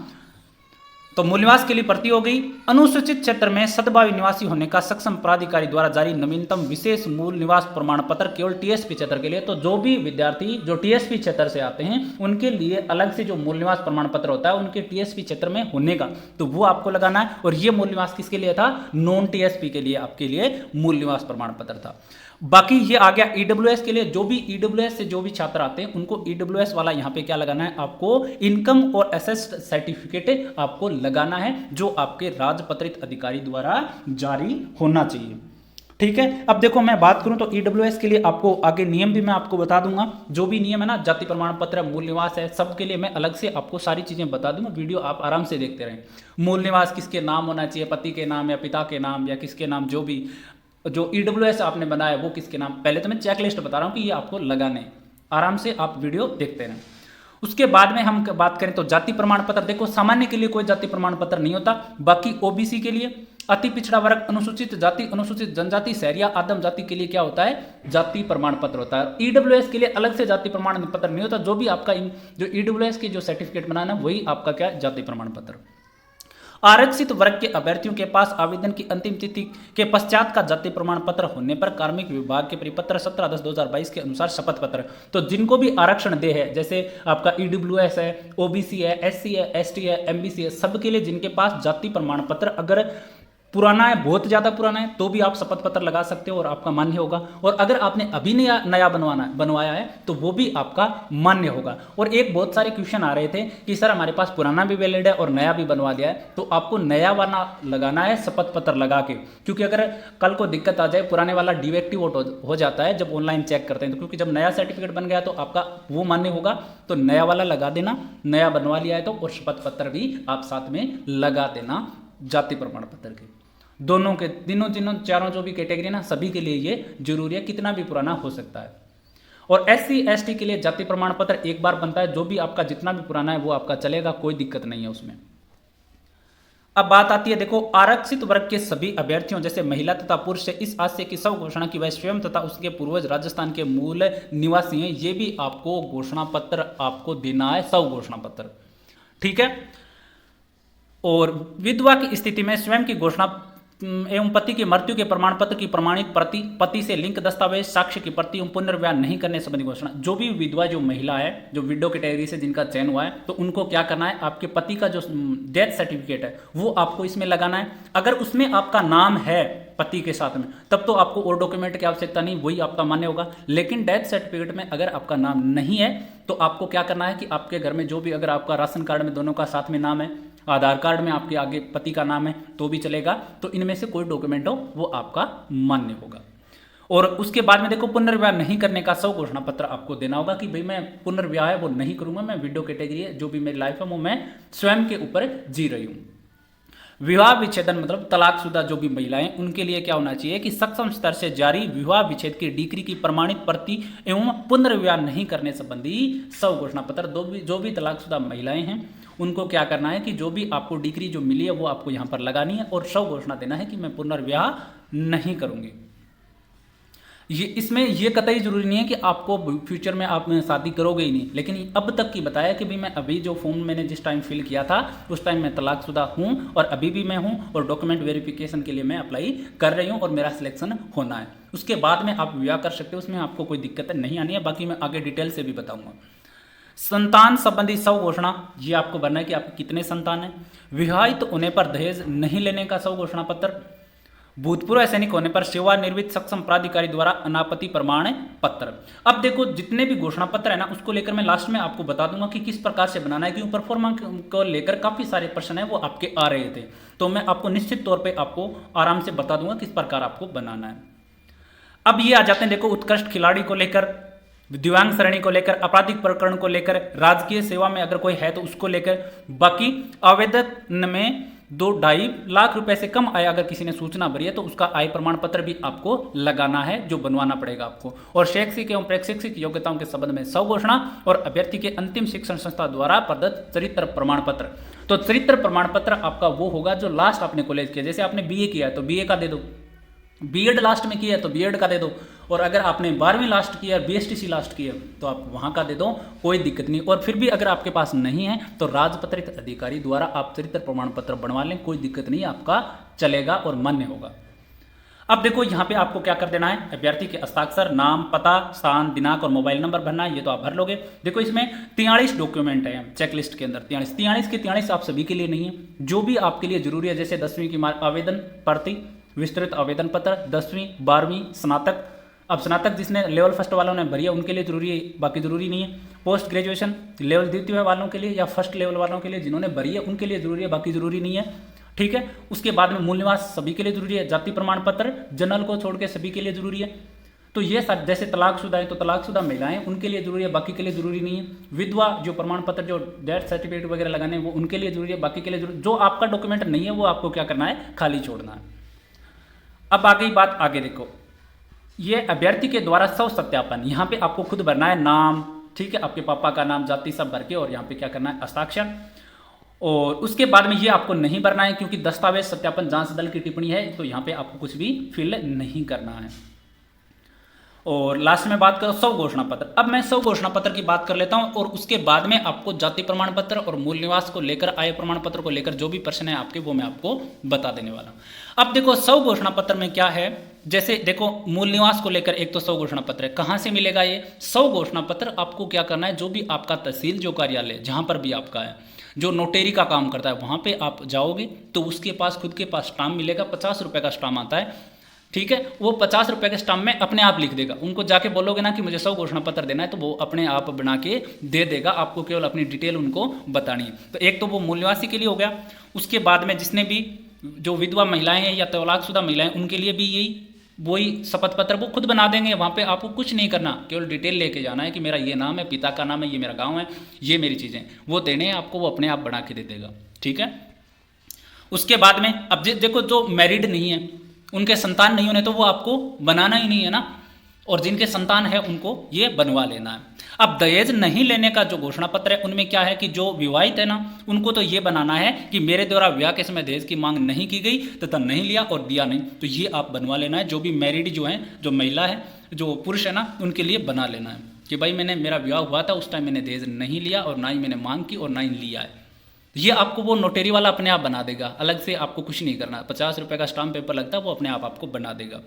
S1: तो मूल निवास के लिए भर्ती हो गई। अनुसूचित क्षेत्र में सद्भावी निवासी होने का सक्षम प्राधिकारी द्वारा जारी नवीनतम विशेष मूल निवास प्रमाण पत्र केवल टीएसपी क्षेत्र के लिए। तो जो भी विद्यार्थी जो टीएसपी क्षेत्र से आते हैं उनके लिए अलग से जो मूल निवास प्रमाण पत्र होता है उनके टीएसपी क्षेत्र में होने का, तो वो आपको लगाना है। और ये मूल निवास किसके लिए था, नॉन टीएसपी के लिए आपके लिए मूल निवास प्रमाण पत्र था। बाकी ये आ गया ईडब्ल्यूएस के लिए। जो भी ईडब्ल्यूएस से जो भी छात्र आते हैं उनको ईडब्ल्यूएस वाला यहाँ पे क्या लगाना है, आपको इनकम और एसेट सर्टिफिकेट आपको लगाना है, जो आपके राजपत्रित अधिकारी द्वारा जारी होना चाहिए। ठीक है, अब देखो मैं बात करूं तो ईडब्ल्यूएस के लिए आपको आगे नियम भी मैं आपको बता दूंगा। जो भी नियम है ना, जाति प्रमाण पत्र, मूल निवास है, सबके लिए मैं अलग से आपको सारी चीजें बता दूंगा। वीडियो आप आराम से देखते रहें। मूल निवास किसके नाम होना चाहिए, पति के नाम या पिता के नाम या किसके नाम, जो भी जो ईडब्ल्यूएस आपने बनाया वो किसके नाम, पहले तो मैं चेकलिस्ट बता रहा हूं कि ये आपको लगाने, आराम से आप वीडियो देखते रहें। उसके बाद में हम बात करें तो जाति प्रमाण पत्र, देखो सामान्य के लिए कोई जाति प्रमाण पत्र नहीं होता, बाकी ओबीसी के लिए, अति पिछड़ा वर्ग, अनुसूचित जाति, अनुसूचित जनजाति, शहरिया आदम जाति के लिए क्या होता है, जाति प्रमाण पत्र होता है। ईडब्ल्यूएस के लिए अलग से जाति प्रमाण पत्र नहीं होता, जो भी आपका जो ईडब्ल्यूएस की जो सर्टिफिकेट बनाना वही आपका क्या है, जाति प्रमाण पत्र। आरक्षित वर्ग के अभ्यर्थियों के पास आवेदन की अंतिम तिथि के पश्चात का जाति प्रमाण पत्र होने पर कार्मिक विभाग के परिपत्र 17/10/2022 के अनुसार शपथ पत्र, तो जिनको भी आरक्षण दे है, जैसे आपका ईडब्ल्यूएस है, ओबीसी है, एससी है, एसटी है, एमबीसी है, सबके लिए जिनके पास जाति प्रमाण पत्र अगर पुराना है, बहुत ज्यादा पुराना है, तो भी आप शपथ पत्र लगा सकते हो और आपका मान्य होगा। और अगर आपने अभी नया बनवाया है तो वो भी आपका मान्य होगा। और एक बहुत सारे क्वेश्चन आ रहे थे कि सर हमारे पास पुराना भी वैलिड है और नया भी बनवा दिया है, तो आपको नया वाला लगाना है शपथ पत्र लगा के, क्योंकि अगर कल को दिक्कत आ जाए, पुराने वाला डिएक्टिवेट हो जाता है जब ऑनलाइन चेक करते हैं, तो क्योंकि जब नया सर्टिफिकेट बन गया तो आपका वो मान्य होगा, तो नया वाला लगा देना, नया बनवा लिया है तो, और शपथ पत्र भी आप साथ में लगा देना जाति प्रमाण पत्र के। दोनों के तीनों चारों जो भी कैटेगरी ना, सभी के लिए ये जरूरी है, कितना भी पुराना हो सकता है। और एससी एसटी के लिए जाति प्रमाण पत्र एक बार बनता है, जो भी आपका जितना भी पुराना है वो आपका चलेगा, कोई दिक्कत नहीं है उसमें। अब बात आती है, देखो आरक्षित वर्ग के सभी अभ्यर्थियों जैसे महिला तथा पुरुष से इस आशय की सब घोषणा की वह स्वयं तथा उसके पूर्वज राजस्थान के मूल निवासी हैं, ये भी आपको घोषणा पत्र आपको देना है, सब घोषणा पत्र। ठीक है, और विधवा की स्थिति में स्वयं की घोषणा एवं पति की मृत्यु के प्रमाण पत्र की प्रमाणित प्रति, पति से लिंक दस्तावेज, साक्ष्य की प्रति एवं पुनर्विवाह नहीं करने संबंधी घोषणा। जो भी विधवा जो महिला है, जो विडो कैटेगरी से जिनका चयन हुआ है, तो उनको क्या करना है, आपके पति का जो डेथ सर्टिफिकेट है वो आपको इसमें लगाना है। अगर उसमें आपका नाम है पति के साथ में, तब तो आपको और डॉक्यूमेंट की आवश्यकता नहीं, वही आपका मान्य होगा। लेकिन डेथ सर्टिफिकेट में अगर आपका नाम नहीं है तो आपको क्या करना है कि आपके घर में जो भी, अगर आपका राशन कार्ड में दोनों का साथ में नाम है, आधार कार्ड में आपके आगे पति का नाम है तो भी चलेगा, तो इनमें से कोई डॉक्यूमेंट हो वो आपका मान्य होगा। और उसके बाद में देखो पुनर्विवाह नहीं करने का सब घोषणा पत्र आपको देना होगा कि भाई मैं पुनर्विवाह है वो नहीं करूंगा, मैं विडो कैटेगरी है, जो भी मेरी लाइफ है वो मैं स्वयं के ऊपर जी रही हूं। विवाह विच्छेदन मतलब तलाकशुदा जो भी महिलाएं, उनके लिए क्या होना चाहिए कि सक्षम स्तर से जारी विवाह विच्छेद की डिग्री की प्रमाणित प्रति एवं पुनर्विवाह नहीं करने संबंधी सब घोषणा पत्र। जो भी तलाकशुदा महिलाएं हैं उनको क्या करना है कि जो भी आपको डिग्री जो मिली है वो आपको यहां पर लगानी है और सब घोषणा देना है कि मैं पुनर्विवाह नहीं करूंगी। ये इसमें ये कतई जरूरी नहीं है कि आपको फ्यूचर में आप शादी करोगे ही नहीं, लेकिन अब तक की बताया कि भाई मैं अभी जो फॉर्म मैंने जिस टाइम फिल किया था उस टाइम मैं तलाकशुदा हूं और अभी भी मैं हूं और डॉक्यूमेंट वेरिफिकेशन के लिए मैं अप्लाई कर रही हूं और मेरा सिलेक्शन होना है। उसके बाद में आप विवाह कर सकते हो, उसमें आपको कोई दिक्कत नहीं आनी है। बाकी मैं आगे डिटेल से भी बताऊंगा। संतान संबंधी सब घोषणा, ये आपको भरना है कि आपके कितने संतान है। विवाहित होने पर दहेज नहीं लेने का सब घोषणा पत्र। भूतपूर्व सैनिक होने पर सेवानिवृत्त सक्षम प्राधिकारी द्वारा अनापत्ति प्रमाण पत्र। अब देखो जितने भी घोषणा पत्र है ना, उसको लेकर मैं लास्ट में आपको बता दूंगा कि किस प्रकार से बनाना है, क्योंकि परफॉर्मेंस को लेकर काफी सारे प्रश्न है वो आपके आ रहे थे, तो मैं आपको निश्चित तौर पर आपको आराम से बता दूंगा किस प्रकार आपको बनाना है। अब ये आ जाते हैं देखो उत्कृष्ट खिलाड़ी को लेकर, दिव्यांग श्रेणी को लेकर, आपराधिक प्रकरण को लेकर, राजकीय सेवा में अगर कोई है तो उसको लेकर। बाकी आवेदन में 2-2.5 लाख रुपए से कम आय अगर किसी ने सूचना भरी है तो उसका आय प्रमाण पत्र भी आपको लगाना है, जो बनवाना पड़ेगा आपको। और शैक्षिक एवं प्रशैक्षिक योग्यताओं के संबंध में स्वघोषणा और अभ्यर्थी के अंतिम शिक्षण संस्था द्वारा प्रदत्त चरित्र प्रमाण पत्र। तो चरित्र प्रमाण पत्र आपका वो होगा जो लास्ट आपने कॉलेज किया, जैसे आपने बीए किया है तो बीए का दे दो, बीएड लास्ट में किया है तो बीएड का दे दो, और अगर आपने 12वीं लास्ट किया है, बीएसटीसी लास्ट किया तो आप वहां का दे दो, कोई दिक्कत नहीं। और फिर भी अगर आपके पास नहीं है तो राजपत्रित अधिकारी द्वारा आप चरित्र प्रमाण पत्र बनवा लें, कोई दिक्कत नहीं, आपका चलेगा और मान्य होगा। अब देखो यहाँ पे आपको क्या कर देना है, अभ्यर्थी के हस्ताक्षर, नाम, पता, स्थान, दिनांक और मोबाइल नंबर भरना है, ये तो आप भर लोगे। देखो इसमें 43 डॉक्यूमेंट है चेकलिस्ट के अंदर, 43 के 43 आप सभी के लिए नहीं है, जो भी आपके लिए जरूरी है, जैसे 10वीं की आवेदन प्रति, विस्तृत आवेदन पत्र, 10वीं 12वीं स्नातक, अब स्नातक जिसने लेवल फर्स्ट वालों ने भरी है उनके लिए जरूरी है, बाकी जरूरी नहीं है। पोस्ट ग्रेजुएशन लेवल द्वितीय वालों के लिए या फर्स्ट लेवल वालों के लिए जिन्होंने भरी है उनके लिए जरूरी है, बाकी जरूरी नहीं है, ठीक है। उसके बाद में मूल निवास सभी के लिए जरूरी है, जाति प्रमाण पत्र जनरल को छोड़ के सभी के लिए जरूरी है। तो ये सब जैसे तलाकशुदा है तो तलाकशुदा महिलाएं उनके लिए जरूरी है, बाकी के लिए जरूरी नहीं है। विधवा जो प्रमाण पत्र जो डेथ सर्टिफिकेट वगैरह लगाने वो उनके लिए जरूरी है, बाकी के लिए जरूरी, जो आपका डॉक्यूमेंट नहीं है वो आपको क्या करना है, खाली छोड़ना है। अब आ गई बात, आगे देखो, ये अभ्यर्थी के द्वारा स्व सत्यापन, यहाँ पे आपको खुद भरना है नाम, ठीक है, आपके पापा का नाम, जाति सब भर के, और यहाँ पे क्या करना है, हस्ताक्षर। और उसके बाद में ये आपको नहीं भरना है क्योंकि दस्तावेज सत्यापन जांच दल की टिप्पणी है, तो यहाँ पे आपको कुछ भी फिल नहीं करना है। और लास्ट में बात करो स्व घोषणा पत्र। अब मैं स्व घोषणा पत्र की बात कर लेता हूं और उसके बाद में आपको जाति प्रमाण पत्र और मूल निवास को लेकर, आय प्रमाण पत्र को लेकर जो भी प्रश्न है आपके वो मैं आपको बता देने वाला हूं। अब देखो स्व घोषणा पत्र में क्या है, जैसे देखो मूल निवास को लेकर एक तो स्व घोषणा पत्र है, कहां से मिलेगा ये स्व घोषणा पत्र, आपको क्या करना है, जो भी आपका तहसील जो कार्यालय जहां पर भी आपका है, जो नोटेरी का काम करता है वहां पे आप जाओगे तो उसके पास खुद के पास स्टाम्प मिलेगा, 50 रुपए का स्टाम्प आता है, ठीक है। वो 50 रुपए के स्टाम्प में अपने आप लिख देगा, उनको जाके बोलोगे ना कि मुझे स्व घोषणा पत्र देना है तो वो अपने आप बना के दे देगा, आपको केवल अपनी डिटेल उनको बतानी है। तो एक तो वो मूल निवासी के लिए हो गया। उसके बाद में जिसने भी जो विधवा महिलाएं हैं या तलाकशुदा महिलाएं उनके लिए भी यही वही शपथ पत्र वो खुद बना देंगे, वहां पे आपको कुछ नहीं करना, केवल डिटेल लेके जाना है कि मेरा ये नाम है, पिता का नाम है, ये मेरा गांव है, ये मेरी चीजें वो देने हैं आपको, वो अपने आप बना के दे देगा, ठीक है। उसके बाद में अब देखो जो मैरिड नहीं है, उनके संतान नहीं होने तो वो आपको बनाना ही नहीं है ना, और जिनके संतान है उनको ये बनवा लेना है। अब दहेज नहीं लेने का जो घोषणा पत्र है उनमें क्या है कि जो विवाहित है ना उनको तो ये बनाना है कि मेरे द्वारा विवाह के समय दहेज की मांग नहीं की गई तथा नहीं लिया और दिया नहीं, तो ये आप बनवा लेना है। जो भी मैरिड जो है, जो महिला है, जो पुरुष है ना, उनके लिए बना लेना है कि भाई मैंने मेरा विवाह हुआ था उस टाइम मैंने दहेज नहीं लिया और ना ही मैंने मांग की और ना ही लिया है। ये आपको वो नोटेरी वाला अपने आप बना देगा, अलग से आपको कुछ नहीं करना, 50 रुपए का स्टाम्प पेपर लगता है वो अपने आप आपको बना देगा।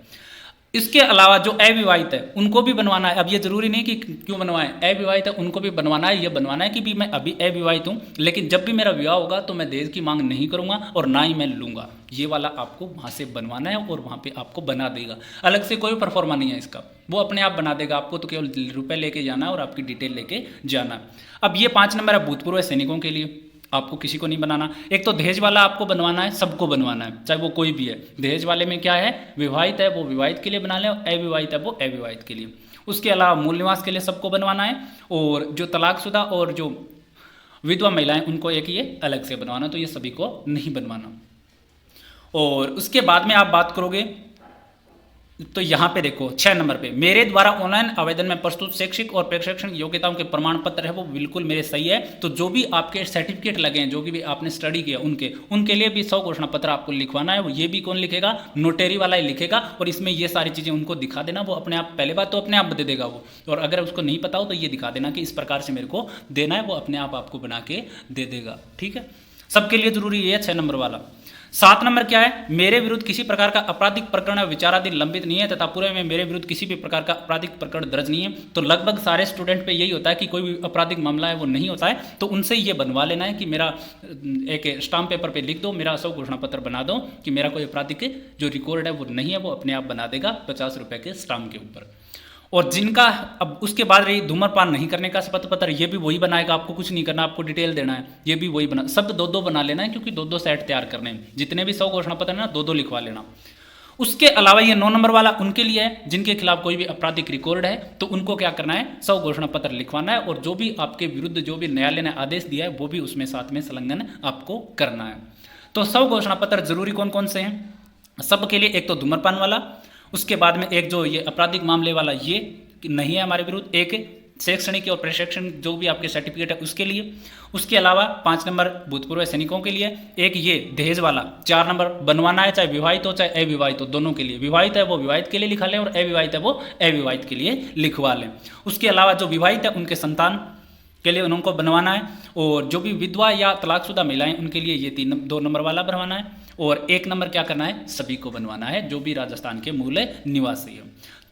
S1: इसके अलावा जो अविवाहित है उनको भी बनवाना है। अब ये जरूरी नहीं कि क्यों बनवाएं, अविवाहित है उनको भी बनवाना है। ये बनवाना है कि भी मैं अभी अविवाहित हूं लेकिन जब भी मेरा विवाह होगा तो मैं दहेज की मांग नहीं करूंगा और ना ही मैं लूंगा, ये वाला आपको वहां से बनवाना है और वहां पे आपको बना देगा। अलग से कोई परफॉर्मा नहीं है इसका, वो अपने आप बना देगा, आपको तो केवल रुपए लेके जाना है और आपकी डिटेल लेके जाना है। अब ये 5 नंबर है भूतपूर्व सैनिकों के लिए, आपको किसी को नहीं बनाना। एक तो दहेज वाला आपको बनवाना है, सबको बनवाना है चाहे वो कोई भी है। दहेज वाले में क्या है, विवाहित है वो विवाहित के लिए बना ले, अविवाहित है वो अविवाहित के लिए। उसके अलावा मूल निवास के लिए सबको बनवाना है और जो तलाकशुदा और जो विधवा महिलाएं उनको एक ये अलग से बनवाना, तो ये सभी को नहीं बनवाना। और उसके बाद में आप बात करोगे तो यहाँ पे देखो 6 नंबर पे, मेरे द्वारा ऑनलाइन आवेदन में प्रस्तुत शैक्षिक और प्रशिक्षण योग्यताओं के प्रमाण पत्र है वो बिल्कुल मेरे सही है। तो जो भी आपके सर्टिफिकेट लगे हैं, जो भी आपने स्टडी किया उनके लिए भी स्व घोषणा पत्र आपको लिखवाना है। वो ये भी कौन लिखेगा, नोटेरी वाला ही लिखेगा और इसमें ये सारी चीजें उनको दिखा देना, वो अपने आप, पहले बात तो अपने आप दे देगा वो, और अगर उसको नहीं पता हो तो ये दिखा देना कि इस प्रकार से मेरे को देना है, वो अपने आप आपको बना के दे देगा, ठीक है। सबके लिए जरूरी है 6 नंबर वाला। 7 नंबर क्या है, मेरे विरुद्ध किसी प्रकार का आपराधिक प्रकरण विचाराधीन लंबित नहीं है तथा पूरे में मेरे विरुद्ध किसी भी प्रकार का आपराधिक प्रकरण दर्ज नहीं है। तो लगभग सारे स्टूडेंट पे यही होता है कि कोई भी आपराधिक मामला है वो नहीं होता है, तो उनसे ये बनवा लेना है कि मेरा एक स्टाम्प पेपर पे लिख दो, मेरा स्व घोषणा पत्र बना दो कि मेरा कोई आपराधिक जो रिकॉर्ड है वो नहीं है, वो अपने आप बना देगा 50 रुपए के स्टाम्प के ऊपर। और जिनका अब उसके बाद रही धूम्रपान नहीं करने का शपथ पत्र, ये भी वही बनाएगा, आपको कुछ नहीं करना, आपको डिटेल देना है, ये भी वही बना, सब 2-2 बना लेना है क्योंकि 2-2 सेट तैयार करने हैं। जितने भी स्व घोषणा पत्र है ना 2-2 लिखवा लेना। उसके अलावा ये 9 नंबर वाला उनके लिए है जिनके खिलाफ कोई भी आपराधिक रिकॉर्ड है, तो उनको क्या करना है, स्व घोषणा पत्र लिखवाना है और जो भी आपके विरुद्ध जो भी न्यायालय ने आदेश दिया है वो भी उसमें साथ में संलग्न आपको करना है। तो 100 घोषणा पत्र जरूरी कौन कौन से हैं सबके लिए? एक तो धूम्रपान वाला, उसके बाद में एक जो ये आपराधिक मामले वाला ये नहीं है हमारे विरुद्ध, एक शैक्षणिक और प्रशिक्षण जो भी आपके सर्टिफिकेट है उसके लिए, उसके अलावा 5 नंबर भूतपूर्व सैनिकों के लिए, एक ये दहेज वाला 4 नंबर बनवाना है, चाहे विवाहित हो चाहे अविवाहित हो, दोनों के लिए। विवाहित है वो विवाहित के लिए लिखा लें और अविवाहित है वो अविवाहित के लिए लिखवा लें। उसके अलावा जो विवाहित है उनके संतान के लिए उनको बनवाना है, और जो भी विधवा या तलाकशुदा महिलाएं उनके लिए ये 2 नंबर वाला बनवाना है, और 1 नंबर क्या करना है? सभी को बनवाना है जो भी राजस्थान के मूल निवासी है।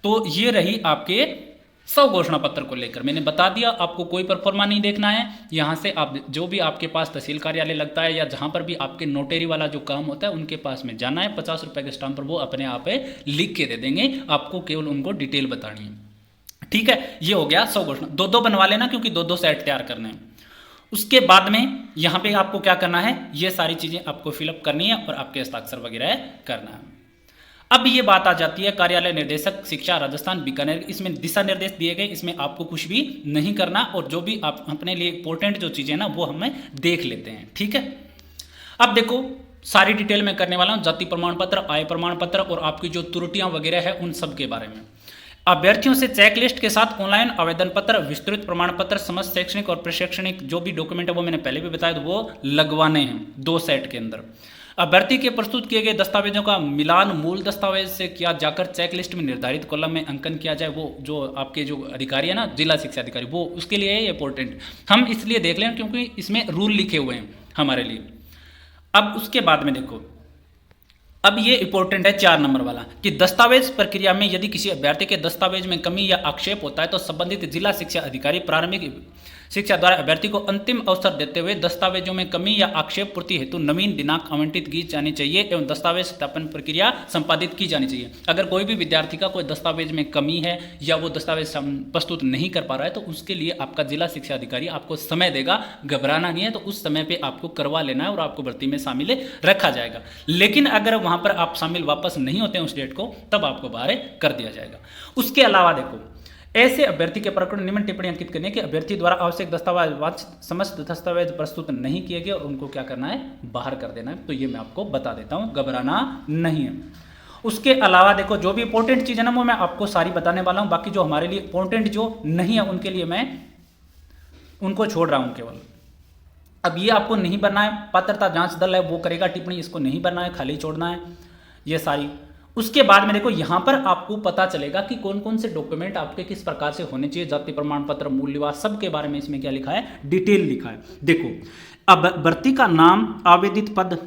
S1: तो ये रही आपके 100 घोषणा पत्र को लेकर। मैंने बता दिया आपको कोई परफॉर्मा नहीं देखना है। यहाँ से आप जो भी आपके पास तहसील कार्यालय लगता है या जहाँ पर भी आपके नोटरी वाला जो काम होता है उनके पास में जाना है, 50 रुपये के स्टाम्प पर वो अपने आप लिख के दे देंगे, आपको केवल उनको डिटेल बतानी है। ठीक है, ये हो गया 100 घोषणा। 2-2 बनवा लेना क्योंकि 2-2 सेट तैयार करने हैं। उसके बाद में यहाँ पे आपको क्या करना है? ये सारी चीजें आपको फिलअप करनी है और आपके हस्ताक्षर वगैरह करना है। अब ये बात आ जाती है कार्यालय निर्देशक शिक्षा राजस्थान बीकानेर, इसमें दिशा निर्देश दिए गए, इसमें आपको कुछ भी नहीं करना, और जो भी आप अपने लिए इंपॉर्टेंट जो चीजें ना वो हमें देख लेते हैं। ठीक है, अब देखो सारी डिटेल में करने वाला हूं, जाति प्रमाण पत्र, आय प्रमाण पत्र और आपकी जो त्रुटियां वगैरह है उन सब के बारे में। अभ्यर्थियों से चेकलिस्ट के साथ ऑनलाइन आवेदन पत्र, विस्तृत प्रमाण पत्र, समस्त शैक्षणिक और प्रशैक्षणिक जो भी डॉक्यूमेंट है वो मैंने पहले भी बताया, तो वो लगवाने हैं 2 सेट के अंदर। अभ्यर्थी के प्रस्तुत किए गए दस्तावेजों का मिलान मूल दस्तावेज से किया जाकर चेकलिस्ट में निर्धारित कॉलम में अंकन किया जाए। वो जो आपके जो अधिकारी है ना, जिला शिक्षा अधिकारी, वो उसके लिए है इंपॉर्टेंट। हम इसलिए देख लें क्योंकि इसमें रूल लिखे हुए हैं हमारे लिए। अब उसके बाद में देखो, अब ये इंपॉर्टेंट है 4 नंबर वाला कि दस्तावेज प्रक्रिया में यदि किसी अभ्यर्थी के दस्तावेज में कमी या आक्षेप होता है तो संबंधित जिला शिक्षा अधिकारी प्रारंभिक शिक्षा द्वारा अभ्यर्थी को अंतिम अवसर देते हुए दस्तावेजों में कमी या आक्षेप पूर्ति हेतु नवीन दिनांक आवंटित की जानी चाहिए एवं दस्तावेज सत्यापन प्रक्रिया संपादित की जानी चाहिए। अगर कोई भी विद्यार्थी का कोई दस्तावेज में कमी है या वो दस्तावेज प्रस्तुत नहीं कर पा रहा है तो उसके लिए आपका जिला शिक्षा अधिकारी आपको समय देगा, घबराना नहीं है। तो उस समय पे आपको करवा लेना है और आपको भर्ती में शामिल रखा जाएगा। लेकिन अगर वहां पर आप शामिल वापस नहीं होते हैं उस डेट को, तब आपको बाहर कर दिया जाएगा। उसके अलावा देखो, ऐसे अभ्यर्थी के प्रकरण निम्न टिप्पणी अंकित करने के अभ्यर्थी द्वारा आवश्यक दस्तावेज समस्त दस्तावेज प्रस्तुत नहीं किए गए और उनको क्या करना है? बाहर कर देना है। तो ये मैं आपको बता देता हूं, घबराना नहीं है। उसके अलावा देखो, जो भी इंपॉर्टेंट चीज है ना वो मैं आपको सारी बताने वाला हूं। बाकी जो हमारे लिए इंपॉर्टेंट जो नहीं है उनके लिए मैं उनको छोड़ रहा हूं केवल। अब ये आपको नहीं भरना है, पात्रता जांच दल है वो करेगा टिप्पणी, इसको नहीं भरना है, खाली छोड़ना है ये सारी। उसके बाद में देखो, यहां पर आपको पता चलेगा कि कौन कौन से डॉक्यूमेंट आपके किस प्रकार से होने चाहिए, जाति प्रमाण पत्र, मूल निवास, सब के बारे में इसमें क्या लिखा है? डिटेल लिखा है। देखो, अब भर्ती का नाम, आवेदित पद,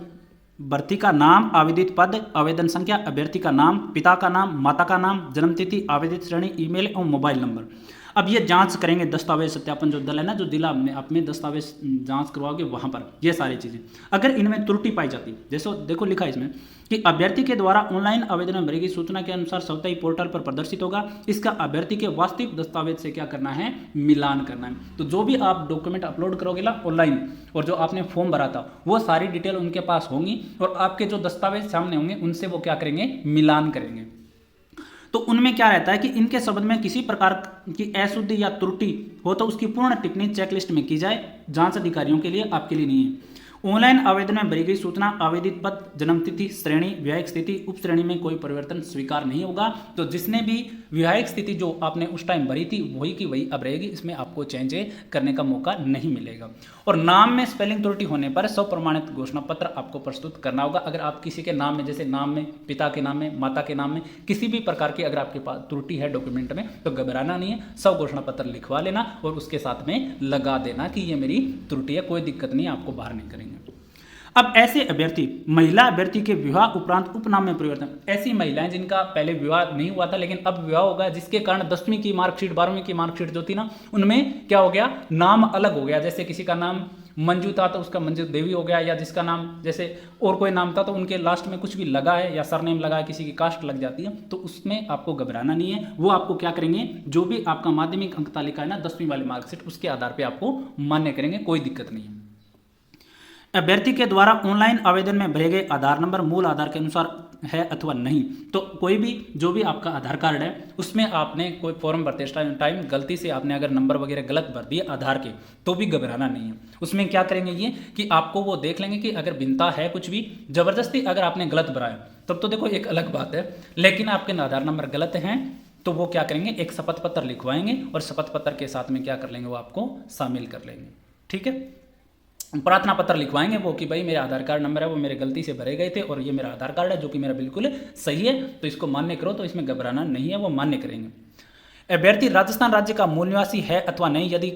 S1: भर्ती का नाम, आवेदित पद, आवेदन संख्या, अभ्यर्थी का नाम, पिता का नाम, माता का नाम, जन्मतिथि, आवेदित श्रेणी, ईमेल और मोबाइल नंबर। अब ये जांच करेंगे दस्तावेज सत्यापन जो दल है ना, जो जिला में आप में दस्तावेज जांच करवाओगे वहां पर ये सारी चीजें, अगर इनमें त्रुटि पाई जाती, जैसे देखो लिखा है इसमें कि अभ्यर्थी के द्वारा ऑनलाइन आवेदन में भरी गई सूचना के अनुसार सवताई पोर्टल पर प्रदर्शित होगा, इसका अभ्यर्थी के वास्तविक दस्तावेज से क्या करना है? मिलान करना है। तो जो भी आप डॉक्यूमेंट अपलोड करोगे ना ऑनलाइन, और जो आपने फॉर्म भरा था वो सारी डिटेल उनके पास होंगी, और आपके जो दस्तावेज सामने होंगे उनसे वो क्या करेंगे? मिलान करेंगे। तो उनमें क्या रहता है कि इनके संबंध में किसी प्रकार की अशुद्धि या त्रुटि हो तो उसकी पूर्ण टिप्पणी चेकलिस्ट में की जाए। जांच अधिकारियों के लिए, आपके लिए नहीं है। ऑनलाइन आवेदन में भरी गई सूचना, आवेदित पद, जन्मतिथि, श्रेणी, विवाहिक स्थिति, उप श्रेणी में कोई परिवर्तन स्वीकार नहीं होगा। तो जिसने भी विवाहिक स्थिति जो आपने उस टाइम भरी थी वही की वही अब रहेगी, इसमें आपको चेंज करने का मौका नहीं मिलेगा। और नाम में स्पेलिंग त्रुटि होने पर स्वप्रमाणित घोषणा पत्र आपको प्रस्तुत करना होगा। अगर आप किसी के नाम में, जैसे नाम में, पिता के नाम में, माता के नाम में किसी भी प्रकार की अगर आपके पास त्रुटि है डॉक्यूमेंट में, तो घबराना नहीं है, सब घोषणा पत्र लिखवा लेना और उसके साथ में लगा देना कि ये मेरी त्रुटि है, कोई दिक्कत नहीं, आपको बाहर नहीं करेंगे। अब ऐसे अभ्यर्थी, महिला अभ्यर्थी के विवाह उपरांत उपनाम में परिवर्तन, ऐसी महिलाएं जिनका पहले विवाह नहीं हुआ था लेकिन अब विवाह होगा, जिसके कारण 10वीं की मार्कशीट, 12वीं की मार्कशीट जो थी ना, उनमें क्या हो गया? नाम अलग हो गया। जैसे किसी का नाम मंजू था तो उसका मंजू देवी हो गया, या जिसका नाम जैसे और कोई नाम था तो उनके लास्ट में कुछ भी लगा है या सरनेम लगा है, किसी की कास्ट लग जाती है, तो उसमें आपको घबराना नहीं है। वो आपको क्या करेंगे? जो भी आपका माध्यमिक अंक तालिका है ना, 10वीं वाली मार्कशीट, उसके आधार पर आपको मान्य करेंगे, कोई दिक्कत नहीं है। अभ्यर्थी के द्वारा ऑनलाइन आवेदन में भरे गए आधार नंबर मूल आधार के अनुसार है अथवा नहीं। तो कोई भी जो भी आपका आधार कार्ड है उसमें आपने कोई फॉर्म भरते टाइम गलती से आपने अगर नंबर वगैरह गलत भर दिए आधार के, तो भी घबराना नहीं है। उसमें क्या करेंगे ये कि आपको वो देख लेंगे कि अगर भिन्नता है कुछ भी, जबरदस्ती अगर आपने गलत भराया तब तो देखो एक अलग बात है, लेकिन आपके आधार नंबर गलत हैं तो वो क्या करेंगे, एक शपथ पत्र लिखवाएंगे और शपथ पत्र के साथ में क्या कर लेंगे, वो आपको शामिल कर लेंगे। ठीक है, प्रार्थना पत्र लिखवाएंगे वो कि भाई मेरा आधार कार्ड नंबर है वो मेरे गलती से भरे गए थे और ये मेरा आधार कार्ड है जो कि मेरा बिल्कुल सही है, तो इसको मान्य करो। तो इसमें घबराना नहीं है, वो मान्य करेंगे। अभ्यर्थी राजस्थान राज्य का मूल निवासी है अथवा नहीं, यदि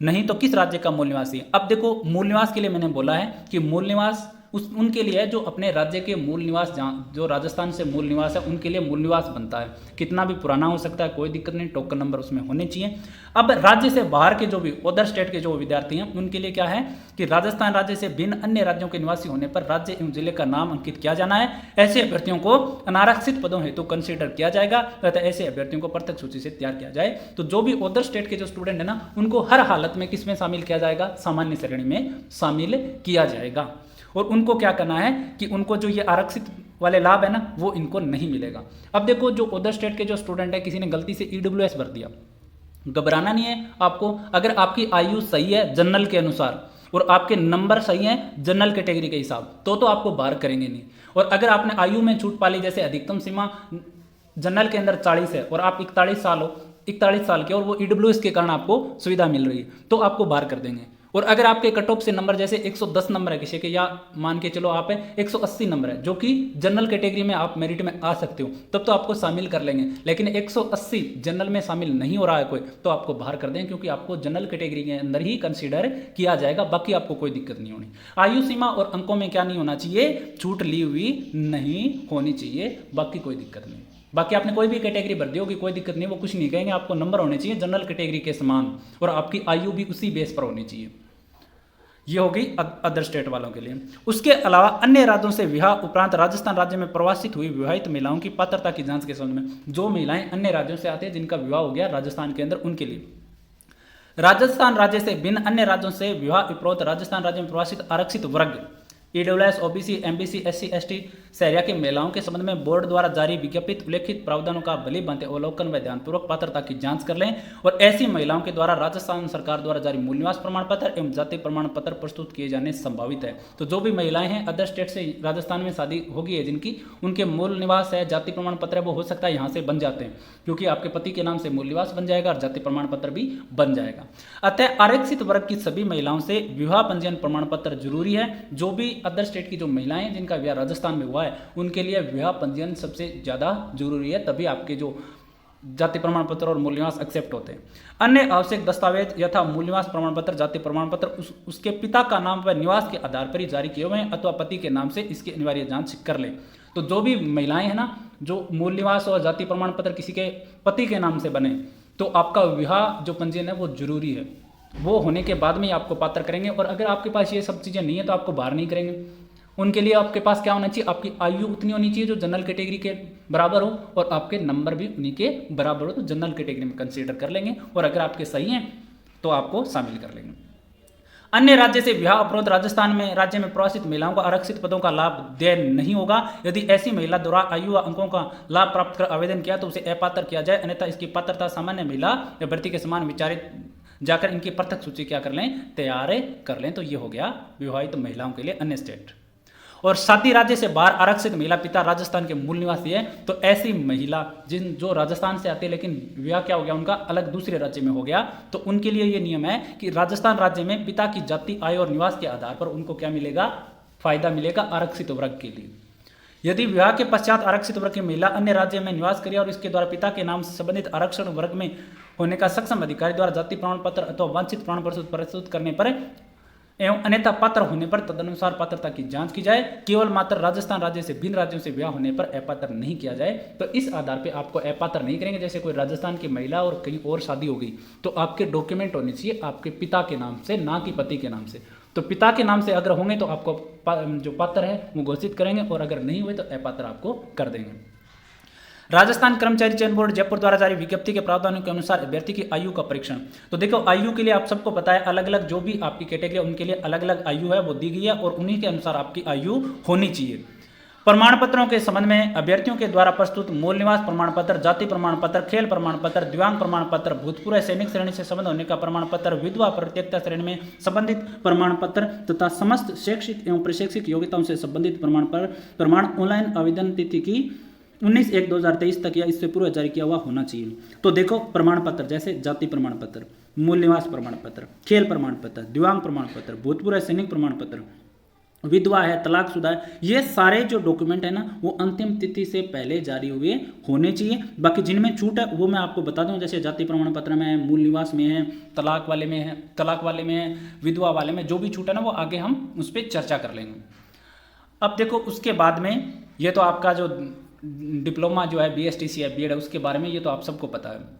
S1: नहीं तो किस राज्य का मूल निवासी है। अब देखो मूल निवास के लिए मैंने बोला है कि मूल निवास उनके लिए है जो अपने राज्य के मूल निवास, जहाँ जो राजस्थान से मूल निवास है उनके लिए मूल निवास बनता है। कितना भी पुराना हो सकता है, कोई दिक्कत नहीं, टोकन नंबर उसमें होने चाहिए। अब राज्य से बाहर के जो भी अदर स्टेट के जो विद्यार्थी हैं उनके लिए क्या है कि राजस्थान राज्य से भिन्न अन्य राज्यों के निवासी होने पर राज्य एवं जिले का नाम अंकित किया जाना है। ऐसे अभ्यर्थियों को अनारक्षित पदों हेतु कंसीडर किया जाएगा तथा ऐसे अभ्यर्थियों को पृथक सूची से तैयार किया जाए। तो जो भी अदर स्टेट के जो स्टूडेंट है ना उनको हर हालत में किसमें शामिल किया जाएगा, सामान्य श्रेणी में शामिल किया जाएगा। और उनको क्या करना है कि उनको जो ये आरक्षित वाले लाभ है ना वो इनको नहीं मिलेगा। अब देखो जो अदर स्टेट के जो स्टूडेंट है, किसी ने गलती से ईडब्ल्यूएस भर दिया, घबराना नहीं है आपको। अगर आपकी आयु सही है जनरल के अनुसार और आपके नंबर सही हैं जनरल कैटेगरी के हिसाब, तो आपको बाहर करेंगे नहीं। और अगर आपने आयु में छूट पाली, जैसे अधिकतम सीमा जनरल के अंदर 40 है और आप 41 साल हो, 41 साल के, और वो ईडब्ल्यूएस के कारण आपको सुविधा मिल रही है, तो आपको बाहर कर देंगे। और अगर आपके कट ऑफ से नंबर जैसे 110 नंबर है किसी के, या मान के चलो आप 180 नंबर है जो कि जनरल कैटेगरी में आप मेरिट में आ सकते हो, तब तो आपको शामिल कर लेंगे। लेकिन 180 जनरल में शामिल नहीं हो रहा है कोई, तो आपको बाहर कर देंगे, क्योंकि आपको जनरल कैटेगरी के अंदर ही कंसीडर किया जाएगा। बाकी आपको कोई दिक्कत नहीं होनी। आयु सीमा और अंकों में क्या नहीं होना चाहिए, छूट ली हुई नहीं होनी चाहिए, बाकी कोई दिक्कत नहीं। बाकी आपने कोई भी कैटेगरी भर दी होगी कोई दिक्कत नहीं, वो कुछ नहीं कहेंगे। आपको नंबर होने चाहिए जनरल कैटेगरी के समान और आपकी आयु भी उसी बेस पर होनी चाहिए। ये होगी अदर स्टेट वालों के लिए। उसके अलावा अन्य राज्यों से विवाह उपरांत राजस्थान राज्य में प्रवासित हुई विवाहित महिलाओं की पात्रता की जांच के संबंध में, जो महिलाएं अन्य राज्यों से आते हैं जिनका विवाह हो गया राजस्थान के अंदर, उनके लिए राजस्थान राज्य से भिन्न अन्य राज्यों से विवाह उपरांत राजस्थान राज्य में प्रवासित आरक्षित वर्ग EWS, OBC, MBC, SC, ST Sahariya की महिलाओं के संबंध में बोर्ड द्वारा जारी विज्ञपित उल्लेखित प्रावधानों का भली भांति अवलोकन व ध्यानपूर्वक पात्रता की जांच कर लें। और ऐसी महिलाओं के द्वारा राजस्थान सरकार द्वारा जारी मूल निवास प्रमाण पत्र एवं जाति प्रमाण पत्र प्रस्तुत किए जाने संभावित है। तो जो भी महिलाएं हैं अदर स्टेट से राजस्थान में शादी होगी है जिनकी, उनके मूल निवास है, जाति प्रमाण पत्र है, वो हो सकता है यहाँ से बन जाते हैं, क्योंकि आपके पति के नाम से मूल निवास बन जाएगा और जाति प्रमाण पत्र भी बन जाएगा। अतः आरक्षित वर्ग की सभी महिलाओं से विवाह पंजीयन प्रमाण पत्र जरूरी है। जो भी अदर स्टेट की जो महिलाएं जिनका विवाह राजस्थान में हुआ है उनके लिए विवाह पंजीयन सबसे ज्यादा जरूरी है, तभी आपके जो जाति प्रमाण पत्र और मूल निवास एक्सेप्ट होते हैं। अन्य आवश्यक दस्तावेज यथा मूल निवास प्रमाण पत्र, जाति प्रमाण पत्र उसके पिता का नाम व निवास के आधार पर ही जारी किए हुए हैं अथवा पति के नाम से, इसकी अनिवार्य जांच कर लें। तो जो भी महिलाएं हैं ना, जो मूल निवास और जाति प्रमाण पत्र किसी के पति के नाम से बने, तो आपका विवाह जो पंजीयन है वो जरूरी है। वो होने के बाद में ही आपको पात्र करेंगे। और अगर आपके पास ये सब चीज़ें नहीं है तो आपको बाहर नहीं करेंगे। उनके लिए आपके पास क्या होना चाहिए, आपकी आयु उतनी होनी चाहिए जो जनरल कैटेगरी के बराबर हो और आपके नंबर भी उन्हीं के बराबर हो, तो जनरल कैटेगरी में कंसीडर कर लेंगे। और अगर आपके सही हैं तो आपको शामिल कर लेंगे। अन्य राज्य से विवाह उपरांत राजस्थान में राज्य में प्रवासित महिलाओं को आरक्षित पदों का लाभ देय नहीं होगा। यदि ऐसी महिला द्वारा आयु व अंकों का लाभ प्राप्त कर आवेदन किया तो उसे अपात्र किया जाए, अन्यथा इसकी पात्रता सामान्य महिला या भर्ती के समान विचारित जाकर इनकी पृथक सूची क्या कर लें, तैयार कर लें। तो ये हो गया विवाहित महिलाओं के लिए अन्य स्टेट। और साथी राज्य से बाहर आरक्षित महिला पिता राजस्थान के मूल निवासी है, तो ऐसी महिला जो राजस्थान से आती है लेकिन विवाह क्या हो गया उनका अलग दूसरे राज्य में हो गया, तो उनके लिए ये नियम है कि राजस्थान राज्य में पिता की जाति, आय और निवास के आधार पर उनको क्या मिलेगा, फायदा मिलेगा आरक्षित वर्ग के लिए। यदि विवाह के पश्चात आरक्षित वर्ग की महिला अन्य राज्य में निवास करे और इसके द्वारा पिता के नाम से संबंधित आरक्षण वर्ग में होने का सक्षम अधिकारी द्वारा जाति प्रमाण पत्र अथवा वांछित प्रमाण पत्र प्रस्तुत करने पर एवं अन्यथा पात्र होने पर तदनुसार पात्रता की जांच की जाए। केवल मात्र राजस्थान राज्य से भिन्न राज्यों से विवाह होने पर अपात्र नहीं किया जाए। तो इस आधार पे आपको अपात्र नहीं करेंगे। जैसे कोई राजस्थान की महिला और कहीं और शादी हो गई तो आपके डॉक्यूमेंट होने चाहिए आपके पिता के नाम से, ना कि पति के नाम से। तो पिता के नाम से अगर होंगे तो आपको जो पात्र है वो घोषित करेंगे, और अगर नहीं हुए तो अपात्र आपको कर देंगे। राजस्थान कर्मचारी चयन बोर्ड जयपुर द्वारा जारी विज्ञप्ति के प्रावधानों के अनुसार अभ्यर्थी की आयु का परीक्षण। तो देखो आयु के लिए आप सबको पता है अलग अलग जो भी आपकी कैटेगरी है उनके लिए अलग अलग आयु है वो दी गई है, और उन्हीं के अनुसार आपकी आयु होनी चाहिए। प्रमाण पत्रों के संबंध में अभ्यर्थियों के द्वारा प्रस्तुत मूल निवास प्रमाण पत्र, जाति प्रमाण पत्र, खेल प्रमाण पत्र, दिव्यांग प्रमाण पत्र, भूतपूर्व सैनिक श्रेणी से संबंध होने का प्रमाण पत्र, विधवा प्रत्येकता श्रेणी में संबंधित प्रमाण पत्र तथा समस्त शैक्षिक एवं प्रशैक्षिक योग्यताओं से संबंधित प्रमाण ऑनलाइन आवेदन तिथि की 19/1/2023 तक या इससे पूर्व जारी किया हुआ होना चाहिए। तो देखो प्रमाण पत्र जैसे जाति प्रमाण पत्र, मूल निवास प्रमाण पत्र, खेल प्रमाण पत्र, दिव्यांग प्रमाण पत्र, भूतपूर्व सैनिक प्रमाण पत्र, विधवा है, तलाकशुदा है, ये सारे जो डॉक्यूमेंट है ना वो अंतिम तिथि से पहले जारी हुए होने चाहिए। बाकी जिनमें छूट है वो मैं आपको बता दूं, जैसे जाति प्रमाण पत्र में है, मूल निवास में है, तलाक वाले में है, विधवा वाले में जो भी छूट है ना वो आगे हम उस पर चर्चा कर लेंगे। अब देखो उसके बाद में ये तो आपका जो डिप्लोमा जो है BSTC है, बीएड है, उसके बारे में ये तो आप सबको पता है।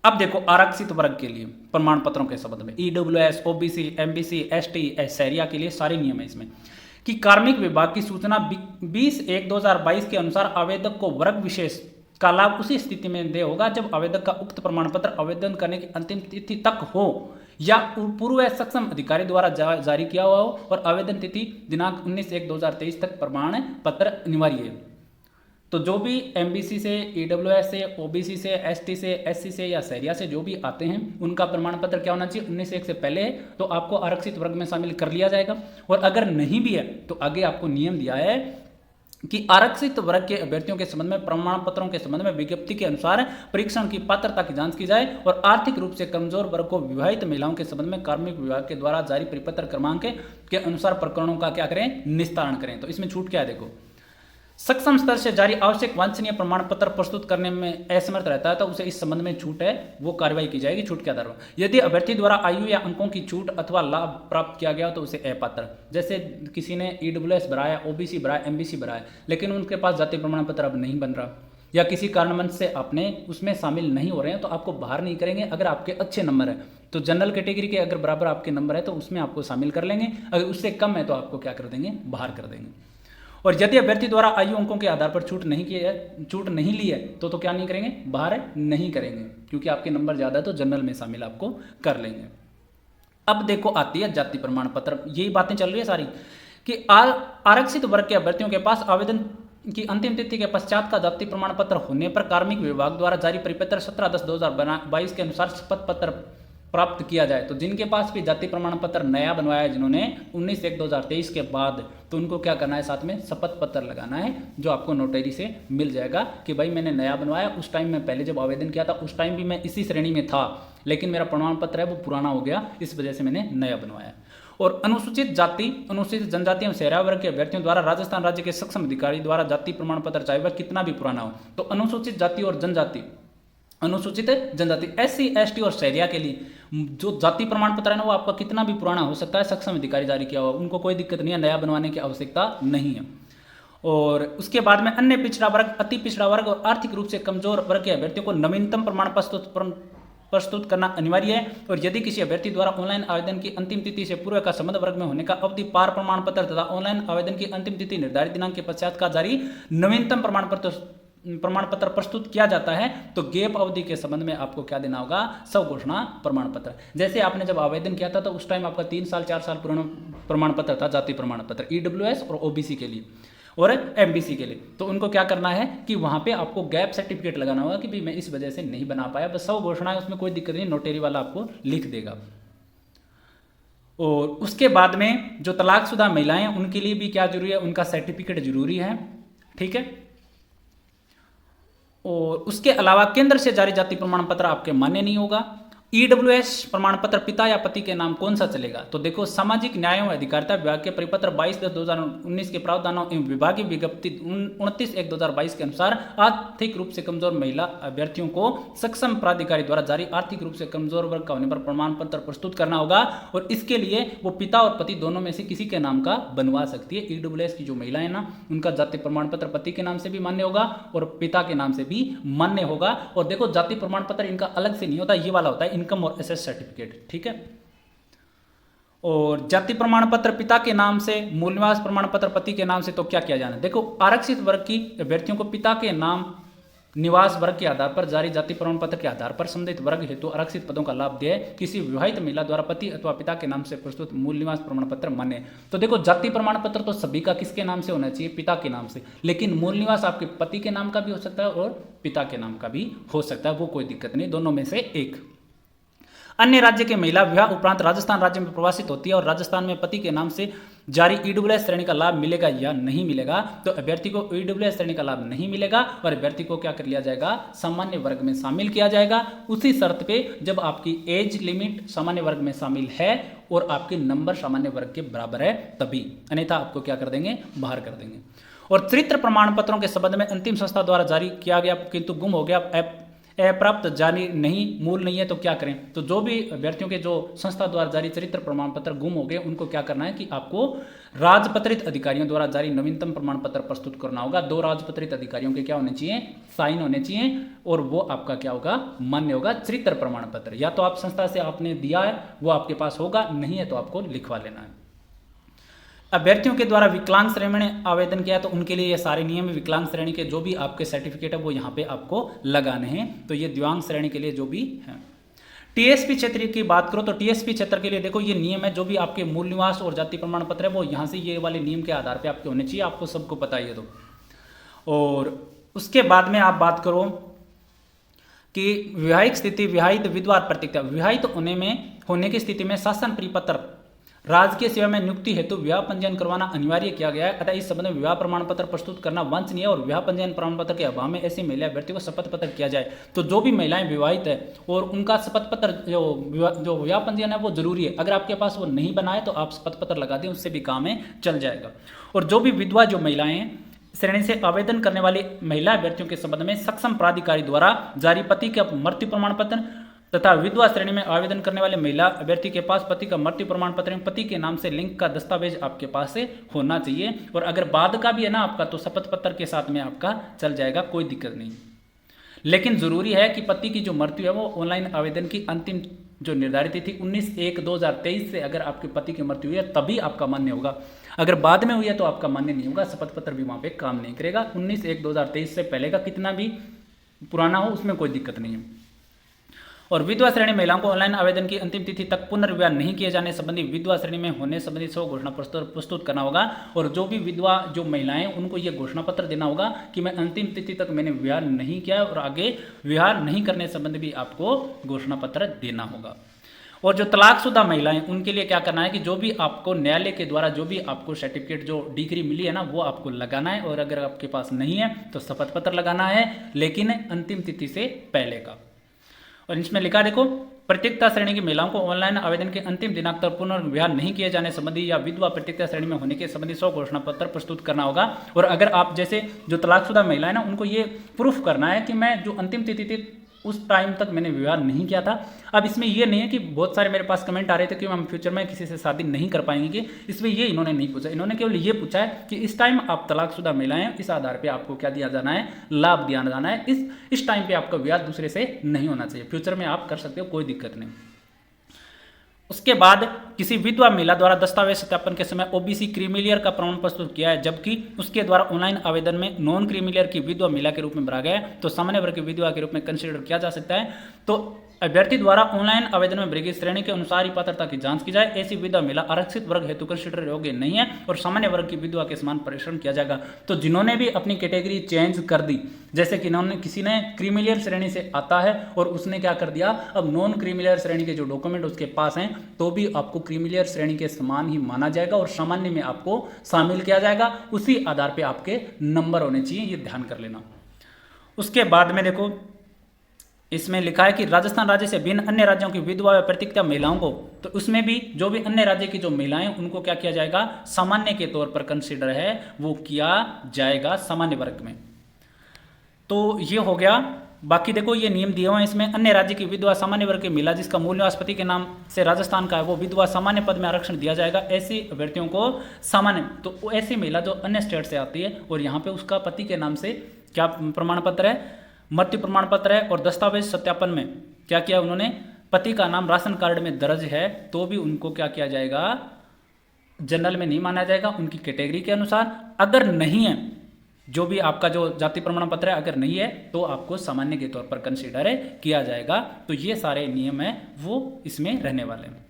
S1: अब देखो आरक्षित वर्ग के लिए प्रमाण पत्रों के संबंध में EWS, OBC, MBC, ST, Sahariya के लिए सारे नियम है इसमें कि कार्मिक विभाग की सूचना 20/1/2022 के अनुसार आवेदक को वर्ग विशेष का लाभ उसी स्थिति में दे होगा जब आवेदक का उक्त प्रमाण पत्र आवेदन करने की अंतिम तिथि तक हो या पूर्व सक्षम अधिकारी द्वारा जारी किया हुआ हो और आवेदन तिथि दिनांक 19/1/2023 तक प्रमाण पत्र अनिवार्य है। तो जो भी MBC से, EWS से, OBC से, ST से, SC से या सहरिया से जो भी आते हैं उनका प्रमाण पत्र क्या होना चाहिए, 19/1 से पहले है तो आपको आरक्षित वर्ग में शामिल कर लिया जाएगा। और अगर नहीं भी है तो आगे आपको नियम दिया है कि आरक्षित वर्ग के अभ्यर्थियों के संबंध में प्रमाण पत्रों के संबंध में विज्ञप्ति के अनुसार परीक्षण की पात्रता की जांच की जाए और आर्थिक रूप से कमजोर वर्ग को विवाहित महिलाओं के संबंध में कार्मिक विभाग के द्वारा जारी परिपत्र क्रमांक के अनुसार प्रकरणों का क्या करें, निस्तारण करें। तो इसमें छूट क्या है, देखो सक्षम स्तर से जारी आवश्यक वांछनीय प्रमाण पत्र प्रस्तुत करने में असमर्थ रहता है तो उसे इस संबंध में छूट है वो कार्रवाई की जाएगी छूट के आधार पर। यदि अभ्यर्थी द्वारा आयु या अंकों की छूट अथवा लाभ प्राप्त किया गया तो उसे अपात्र, जैसे किसी ने EWS भराया, OBC भराया, MBC भराया लेकिन उनके पास जाति प्रमाण पत्र अब नहीं बन रहा या किसी कारणवश से आपने उसमें शामिल नहीं हो रहे हैं तो आपको बाहर नहीं करेंगे। अगर आपके अच्छे नंबर है तो जनरल कैटेगरी के अगर बराबर आपके नंबर है तो उसमें आपको शामिल कर लेंगे, अगर उससे कम है तो आपको क्या कर देंगे, बाहर कर देंगे। और यदि अभ्यर्थी द्वारा आयु अंकों के आधार पर छूट नहीं ली है तो क्या नहीं करेंगे, बाहर नहीं करेंगे, क्योंकि आपके नंबर ज़्यादा है तो जनरल में शामिल आपको कर लेंगे। अब देखो आती है जाति प्रमाण पत्र, यही बातें चल रही है सारी कि आरक्षित वर्ग के अभ्यर्थियों के पास आवेदन की अंतिम तिथि के पश्चात का जाति प्रमाण पत्र होने पर कार्मिक विभाग द्वारा जारी परिपत्र 17/10/2022 के अनुसार शपथ पत्र प्राप्त किया जाए। तो जिनके पास भी जाति प्रमाण पत्र नया बनवाया है जिन्होंने 19/1/2023 के बाद, तो उनको क्या करना है, साथ में शपथ पत्र लगाना है जो आपको नोटरी से मिल जाएगा कि भाई मैंने नया बनवाया, उस टाइम में पहले जब आवेदन किया था उस टाइम भी मैं इसी श्रेणी में था लेकिन मेरा प्रमाण पत्र है वो पुराना हो गया, इस वजह से मैंने नया बनवाया। और अनुसूचित जाति, अनुसूचित जनजाति एवं सहरा वर्ग के अभ्यर्थियों द्वारा राजस्थान राज्य के सक्षम अधिकारी द्वारा जाति प्रमाण पत्र चाहे वह कितना भी पुराना हो, तो अनुसूचित जाति और जनजाति, अनुसूचित जनजाति SC ST और सहरिया के लिए जो जाति प्रमाण पत्र है ना वो आपका कितना भी पुराना हो सकता है, सक्षम अधिकारी जारी किया हुआ, उनको कोई दिक्कत नहीं है, नया बनवाने की आवश्यकता नहीं है। और उसके बाद में अन्य पिछड़ा वर्ग, अति पिछड़ा वर्ग और आर्थिक रूप से कमजोर वर्ग के अभ्यर्थियों को नवीनतम प्रमाण प्रस्तुत करना अनिवार्य है। और यदि किसी अभ्यर्थी द्वारा ऑनलाइन आवेदन की अंतिम तिथि से पूर्व का संबंध वर्ग में होने का अवधि पार प्रमाण पत्र तथा ऑनलाइन आवेदन की अंतिम तिथि निर्धारित दिनांक के पश्चात का जारी नवीनतम प्रमाण पत्र प्रस्तुत किया जाता है तो गैप अवधि के संबंध में आपको क्या देना होगा, स्वघोषणा प्रमाण पत्र। जैसे आपने जब आवेदन किया था तो उस टाइम आपका 3 साल 4 साल पुराना प्रमाण पत्र था, जाति प्रमाण पत्र EWS और OBC के लिए और MBC के लिए, तो उनको क्या करना है कि वहां पे आपको गैप सर्टिफिकेट लगाना होगा कि भाई मैं इस वजह से नहीं बना पाया, बस स्वघोषणा है, उसमें कोई दिक्कत नहीं, नोटेरी वाला आपको लिख देगा। और उसके बाद में जो तलाकशुदा महिलाएं हैं उनके लिए भी क्या जरूरी है, उनका सर्टिफिकेट जरूरी है, ठीक है। और उसके अलावा केंद्र से जारी जाति प्रमाण पत्र आपके मान्य नहीं होगा। EWS प्रमाण पत्र पिता या पति के नाम कौन सा चलेगा, तो देखो सामाजिक न्याय एवं अधिकारिता विभाग के परिपत्र 22/2019 के प्रावधानों एवं विभागीय विज्ञप्ति 29/1/2022 के अनुसार आर्थिक रूप से कमजोर महिला अभ्यर्थियों को सक्षम प्राधिकारी द्वारा जारी आर्थिक रूप से कमजोर वर्ग का होने पर प्रमाण पत्र प्रस्तुत करना होगा और इसके लिए वो पिता और पति दोनों में से किसी के नाम का बनवा सकती है। EWS की जो महिला है ना उनका जाति प्रमाण पत्र पति के नाम से भी मान्य होगा और पिता के नाम से भी मान्य होगा। और देखो जाति प्रमाण पत्र इनका अलग से नहीं होता, ये वाला होता है इनकम और एसेट सर्टिफिकेट, ठीक है। और जाति प्रमाण पत्र पिता के नाम से, मूल निवास प्रमाण पत्र पति के नाम से, तो क्या किया जाना है, देखो आरक्षित वर्ग की अभ्यर्थियों को पिता के नाम निवास वर्ग के आधार पर जारी जाति प्रमाण पत्र के आधार पर संबंधित वर्ग हेतु आरक्षित पदों का लाभ दिया है। किसी विवाहित महिला द्वारा पति अथवा पिता के नाम से प्रस्तुत मूल निवास प्रमाण पत्र मान्य है। तो देखो जाति प्रमाण पत्र तो सभी का किसके नाम से होना चाहिए, पिता के नाम से, लेकिन मूल निवास आपके पति के नाम का भी हो सकता है और पिता के नाम का भी हो सकता है, वो कोई दिक्कत नहीं, दोनों में से एक। अन्य राज्य के महिला विवाह उपरांत राजस्थान राज्य में प्रवासित होती है और राजस्थान में पति के नाम से जारी ईडब्ल्यूएस श्रेणी का लाभ मिलेगा या नहीं मिलेगा, तो अभ्यर्थी को ईडब्ल्यूएस श्रेणी का लाभ नहीं मिलेगा और अभ्यर्थी को क्या कर लिया जाएगा, सामान्य वर्ग में शामिल किया जाएगा, उसी शर्त पे जब आपकी एज लिमिट सामान्य वर्ग में शामिल है और आपके नंबर सामान्य वर्ग के बराबर है तभी, अन्यथा आपको क्या कर देंगे, बाहर कर देंगे। और चरित्र प्रमाण पत्रों के संबंध में अंतिम संस्था द्वारा जारी किया गया किंतु गुम हो गया, अप्राप्त, जारी नहीं, मूल नहीं है, तो क्या करें, तो जो भी अभ्यर्थियों के जो संस्था द्वारा जारी चरित्र प्रमाण पत्र गुम हो गए उनको क्या करना है कि आपको राजपत्रित अधिकारियों द्वारा जारी नवीनतम प्रमाण पत्र प्रस्तुत करना होगा। 2 राजपत्रित अधिकारियों के क्या होने चाहिए, साइन होने चाहिए और वो आपका क्या होगा, मान्य होगा चरित्र प्रमाण पत्र। या तो आप संस्था से आपने दिया है वो आपके पास होगा, नहीं है तो आपको लिखवा लेना है। अभ्यर्थियों के द्वारा विकलांग श्रेणी में आवेदन किया तो उनके लिए ये सारे नियम, विकलांग श्रेणी के जो भी आपके सर्टिफिकेट है वो यहाँ पे आपको लगाने हैं, तो ये दिव्यांग श्रेणी के लिए जो भी है। टीएसपी क्षेत्र की बात करो तो टीएसपी क्षेत्र के लिए देखो ये नियम है, जो भी आपके मूल निवास और जाति प्रमाण पत्र है वो यहाँ से ये वाले नियम के आधार पर आपके होने चाहिए, आपको सबको पता ही है। तो और उसके बाद में आप बात करो कि विवाहिक स्थिति, विवाहित विधवा प्रतिज्ञा, विवाहित होने की स्थिति में शासन परिपत्र राजकीय सेवा में नियुक्ति हेतु विवाह पंजीयन करवाना अनिवार्य किया गया है, अतः इस संबंध में विवाह प्रमाण पत्र प्रस्तुत करना वांछनीय है और विवाह पंजीयन प्रमाण पत्र के अभाव में ऐसी महिला अभ्यर्थी को शपथ पत्र किया जाए। तो जो भी महिलाएं विवाहित है और उनका शपथ पत्र जो विवाह पंजीयन है वो जरूरी है, अगर आपके पास वो नहीं बना है तो आप शपथ पत्र लगा दें, उससे भी काम है चल जाएगा। और जो भी विधवा जो महिलाएं श्रेणी से आवेदन करने वाली महिला अभ्यर्थियों के संबंध में सक्षम प्राधिकारी द्वारा जारी पति के मृत्यु प्रमाण पत्र तथा विधवा श्रेणी में आवेदन करने वाले महिला अभ्यर्थी के पास पति का मृत्यु प्रमाण पत्र एवं पति के नाम से लिंक का दस्तावेज आपके पास से होना चाहिए। और अगर बाद का भी है ना आपका, तो शपथ पत्र के साथ में आपका चल जाएगा, कोई दिक्कत नहीं। लेकिन जरूरी है कि पति की जो मृत्यु है वो ऑनलाइन आवेदन की अंतिम जो निर्धारित थी 19/1/2023 से अगर आपके पति की मृत्यु हुई है तभी आपका मान्य होगा, अगर बाद में हुई है तो आपका मान्य नहीं होगा, शपथ पत्र भी वहां पे काम नहीं करेगा। 19/1/2023 से पहले का कितना भी पुराना हो उसमें कोई दिक्कत नहीं है। और विधवा श्रेणी महिलाओं को ऑनलाइन आवेदन की अंतिम तिथि तक पुनर्विवाह नहीं किए जाने संबंधी विधवा श्रेणी में होने संबंधी स्व घोषणा प्रस्तुत करना होगा। और जो भी विधवा जो महिलाएं उनको ये घोषणा पत्र देना होगा कि मैं अंतिम तिथि तक मैंने विवाह नहीं किया और आगे विवाह नहीं करने संबंधी भी आपको घोषणा पत्र देना होगा। और जो तलाकशुदा महिलाएं उनके लिए क्या करना है कि जो भी आपको न्यायालय के द्वारा जो भी आपको सर्टिफिकेट जो डिग्री मिली है ना वो आपको लगाना है, और अगर आपके पास नहीं है तो शपथ पत्र लगाना है, लेकिन अंतिम तिथि से पहले का। और इसमें लिखा देखो, प्रतियोगिता श्रेणी की महिलाओं को ऑनलाइन आवेदन के अंतिम दिनांक तक पुनर्विवाह नहीं किए जाने संबंधी या विधवा प्रतियोगिता श्रेणी में होने के संबंधी स्व घोषणा पत्र प्रस्तुत करना होगा। और अगर आप जैसे जो तलाकशुदा महिला है ना उनको ये प्रूफ करना है कि मैं जो अंतिम तिथि थी उस टाइम तक मैंने विवाह नहीं किया था। अब इसमें ये नहीं है कि बहुत सारे मेरे पास कमेंट आ रहे थे कि हम फ्यूचर में किसी से शादी नहीं कर पाएंगे, इसमें ये इन्होंने नहीं पूछा, इन्होंने केवल ये पूछा है कि इस टाइम आप तलाकशुदा महिलाएं हैं, इस आधार पे आपको क्या दिया जाना है, लाभ दिया जाना है, इस टाइम पे आपका विवाह दूसरे से नहीं होना चाहिए, फ्यूचर में आप कर सकते हो, कोई दिक्कत नहीं। उसके बाद किसी विधवा महिला द्वारा दस्तावेज सत्यापन के समय ओबीसी क्रीमिलियर का प्रमाण प्रस्तुत किया है, जबकि उसके द्वारा ऑनलाइन आवेदन में नॉन क्रीमिलियर की विधवा महिला के रूप में भरा गया है, तो सामान्य वर्ग की विधवा के रूप में कंसीडर किया जा सकता है। तो अभ्यर्थी द्वारा ऑनलाइन आवेदन में भरी गई श्रेणी के अनुसार ही पात्रता की जांच की जाए। ऐसी विधवा महिला आरक्षित वर्ग हेतु कंसीडर योग्य नहीं है और सामान्य वर्ग की विधवा के समान परीक्षण किया जाएगा। तो जिन्होंने भी अपनी कैटेगरी चेंज कर दी, जैसे कि किसी ने क्रीमिलियर श्रेणी से आता है और उसने क्या कर दिया, अब नॉन क्रीमिलियर श्रेणी के जो डॉक्यूमेंट उसके पास हैं तो भी आपको क्रीमिलियर श्रेणी के समान ही माना जाएगा और सामान्य में आपको शामिल किया जाएगा। उसी आधार पर आपके नंबर होने चाहिए, ये ध्यान कर लेना। उसके बाद में देखो, इसमें लिखा है कि राजस्थान राज्य से भिन्न अन्य राज्यों की विधवा व प्रतियोगिता महिलाओं को, तो उसमें भी जो भी अन्य राज्य की जो महिलाएं उनको क्या किया जाएगा, सामान्य के तौर पर कंसीडर है वो किया जाएगा सामान्य वर्ग में। तो ये हो गया। बाकी देखो ये नियम दिए हुए हैं इसमें, अन्य राज्य की विधवा सामान्य वर्ग की महिला जिसका मूल निवास पति के नाम से राजस्थान का है वो विधवा सामान्य पद में आरक्षण दिया जाएगा। ऐसी अभ्यर्थियों को सामान्य, तो ऐसी महिला जो अन्य स्टेट से आती है और यहाँ पे उसका पति के नाम से क्या प्रमाण पत्र है, मृत्यु प्रमाण पत्र है, और दस्तावेज सत्यापन में क्या किया उन्होंने, पति का नाम राशन कार्ड में दर्ज है, तो भी उनको क्या किया जाएगा, जनरल में नहीं माना जाएगा, उनकी कैटेगरी के अनुसार। अगर नहीं है जो भी आपका जो जाति प्रमाण पत्र है अगर नहीं है तो आपको सामान्य के तौर पर कंसीडर किया जाएगा। तो ये सारे नियम है वो इसमें रहने वाले हैं।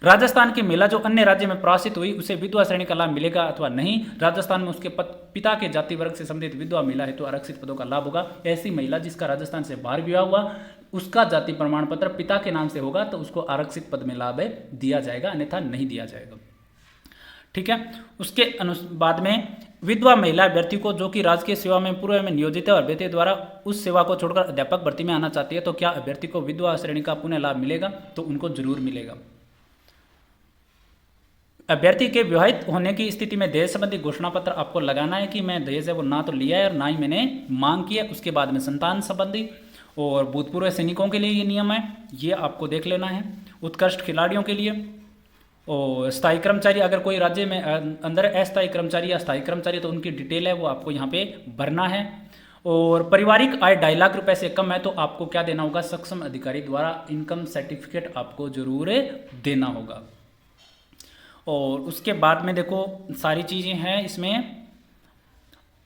S1: राजस्थान की महिला जो अन्य राज्य में प्रवासित हुई उसे विधवा श्रेणी का लाभ मिलेगा अथवा नहीं। राजस्थान में उसके पिता के जाति वर्ग से संबंधित विधवा महिला हेतु आरक्षित पदों का लाभ होगा। ऐसी महिला जिसका राजस्थान से बाहर विवाह हुआ उसका जाति प्रमाण पत्र पिता के नाम से होगा तो उसको आरक्षित पद में लाभ दिया जाएगा, अन्यथा नहीं दिया जाएगा। ठीक है। उसके बाद में विधवा महिला अभ्यर्थी को जो कि राजकीय सेवा में पूर्व में नियोजित है और अभ्यर्थी द्वारा उस सेवा को छोड़कर अध्यापक भर्ती में आना चाहती है तो क्या अभ्यर्थी को विधवा श्रेणी का पुनः लाभ मिलेगा? तो उनको जरूर मिलेगा। अभ्यर्थी के विवाहित होने की स्थिति में दहेज संबंधी घोषणा पत्र आपको लगाना है कि मैं दहेज है वो ना तो लिया है और ना ही मैंने मांग की है। उसके बाद में संतान संबंधी और भूतपूर्व सैनिकों के लिए ये नियम है, ये आपको देख लेना है। उत्कृष्ट खिलाड़ियों के लिए और स्थायी कर्मचारी, अगर कोई राज्य में अंदर अस्थायी कर्मचारी या स्थायी कर्मचारी तो उनकी डिटेल है वो आपको यहाँ पे भरना है। और पारिवारिक आय 2.5 लाख रुपए से कम है तो आपको क्या देना होगा? सक्षम अधिकारी द्वारा इनकम सर्टिफिकेट आपको जरूर देना होगा। और उसके बाद में देखो सारी चीज़ें हैं इसमें।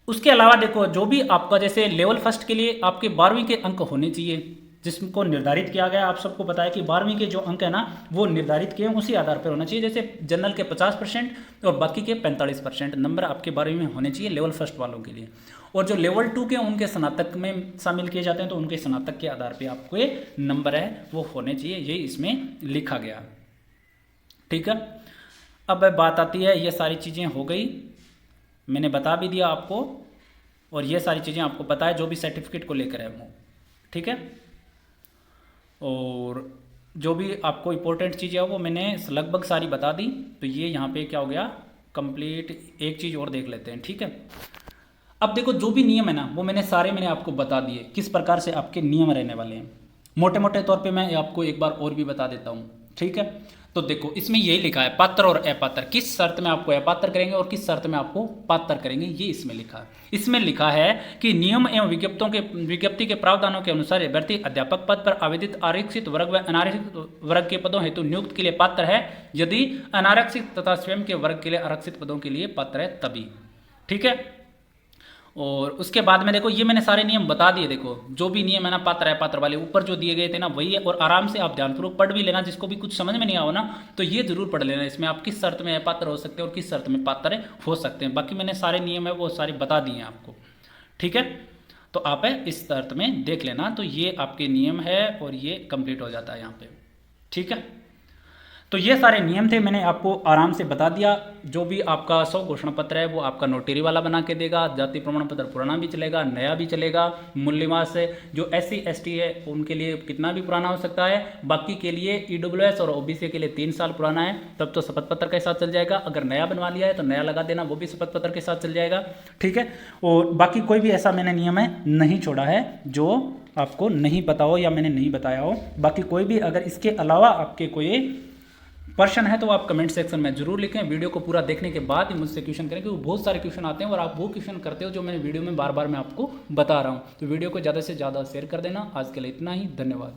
S1: उसके अलावा देखो जो भी आपका जैसे लेवल फर्स्ट के लिए आपके 12वीं के अंक होने चाहिए जिसको निर्धारित किया गया। आप सबको पता है कि 12वीं के जो अंक है ना वो निर्धारित किए उसी आधार पर होना चाहिए। जैसे जनरल के 50% और बाकी के 45% नंबर आपके 12वीं में होने चाहिए लेवल फर्स्ट वालों के लिए। और जो लेवल 2 के उनके स्नातक में शामिल किए जाते हैं तो उनके स्नातक के आधार पर आपको ये नंबर है वो होने चाहिए, ये इसमें लिखा गया। ठीक है। अब बात आती है, ये सारी चीज़ें हो गई, मैंने बता भी दिया आपको और ये सारी चीज़ें आपको पता है जो भी सर्टिफिकेट को लेकर है वो। ठीक है। और जो भी आपको इम्पोर्टेंट चीज़ें है वो मैंने लगभग सारी बता दी। तो ये यहाँ पे क्या हो गया कंप्लीट। एक चीज़ और देख लेते हैं। ठीक है। अब देखो जो भी नियम है ना वो मैंने आपको बता दिए किस प्रकार से आपके नियम रहने वाले हैं। मोटे मोटे तौर पे मैं आपको एक बार और भी बता देता हूँ। ठीक है। तो देखो इसमें यही लिखा है पात्र और अपात्र, किस शर्त में आपको अपात्र करेंगे और किस शर्त में आपको पात्र करेंगे, ये इसमें लिखा है। इसमें लिखा है कि नियम एवं विज्ञप्ति के प्रावधानों के अनुसार अभ्यर्थी अध्यापक पद पर आवेदित आरक्षित वर्ग व अनारक्षित वर्ग के पदों हेतु नियुक्त के लिए पात्र है यदि अनारक्षित तथा स्वयं के वर्ग के लिए आरक्षित पदों के लिए पात्र है तभी। ठीक है। और उसके बाद में देखो ये मैंने सारे नियम बता दिए। देखो जो भी नियम है ना पात्र अपात्र वाले ऊपर जो दिए गए थे ना वही है। और आराम से आप ध्यानपूर्वक पढ़ भी लेना, जिसको भी कुछ समझ में नहीं आओ ना तो ये जरूर पढ़ लेना। इसमें आप किस शर्त में अपात्र हो सकते हैं और किस शर्त में पात्र हो सकते हैं। बाकी मैंने सारे नियम है वो सारे बता दिए हैं आपको। ठीक है। तो आप इस शर्त में देख लेना। तो ये आपके नियम है और ये कंप्लीट हो जाता है यहाँ पे। ठीक है। तो ये सारे नियम थे, मैंने आपको आराम से बता दिया। जो भी आपका 100 घोषणा पत्र है वो आपका नोटरी वाला बना के देगा। जाति प्रमाण पत्र पुराना भी चलेगा, नया भी चलेगा। मूल्यवास जो SC ST है उनके लिए कितना भी पुराना हो सकता है। बाकी के लिए EWS और OBC के लिए 3 साल पुराना है तब तो शपथ पत्र के साथ चल जाएगा। अगर नया बनवा लिया है तो नया लगा देना, वो भी शपथ पत्र के साथ चल जाएगा। ठीक है। और बाकी कोई भी ऐसा मैंने नियम है नहीं छोड़ा है जो आपको नहीं पता हो या मैंने नहीं बताया हो। बाकी कोई भी अगर इसके अलावा आपके कोई प्रश्न है तो आप कमेंट सेक्शन में जरूर लिखें। वीडियो को पूरा देखने के बाद ही मुझसे क्वेश्चन करें क्योंकि बहुत सारे क्वेश्चन आते हैं और आप वो क्वेश्चन करते हो जो मैंने वीडियो में बार बार मैं आपको बता रहा हूँ। तो वीडियो को ज़्यादा से ज़्यादा शेयर कर देना। आज के लिए इतना ही, धन्यवाद।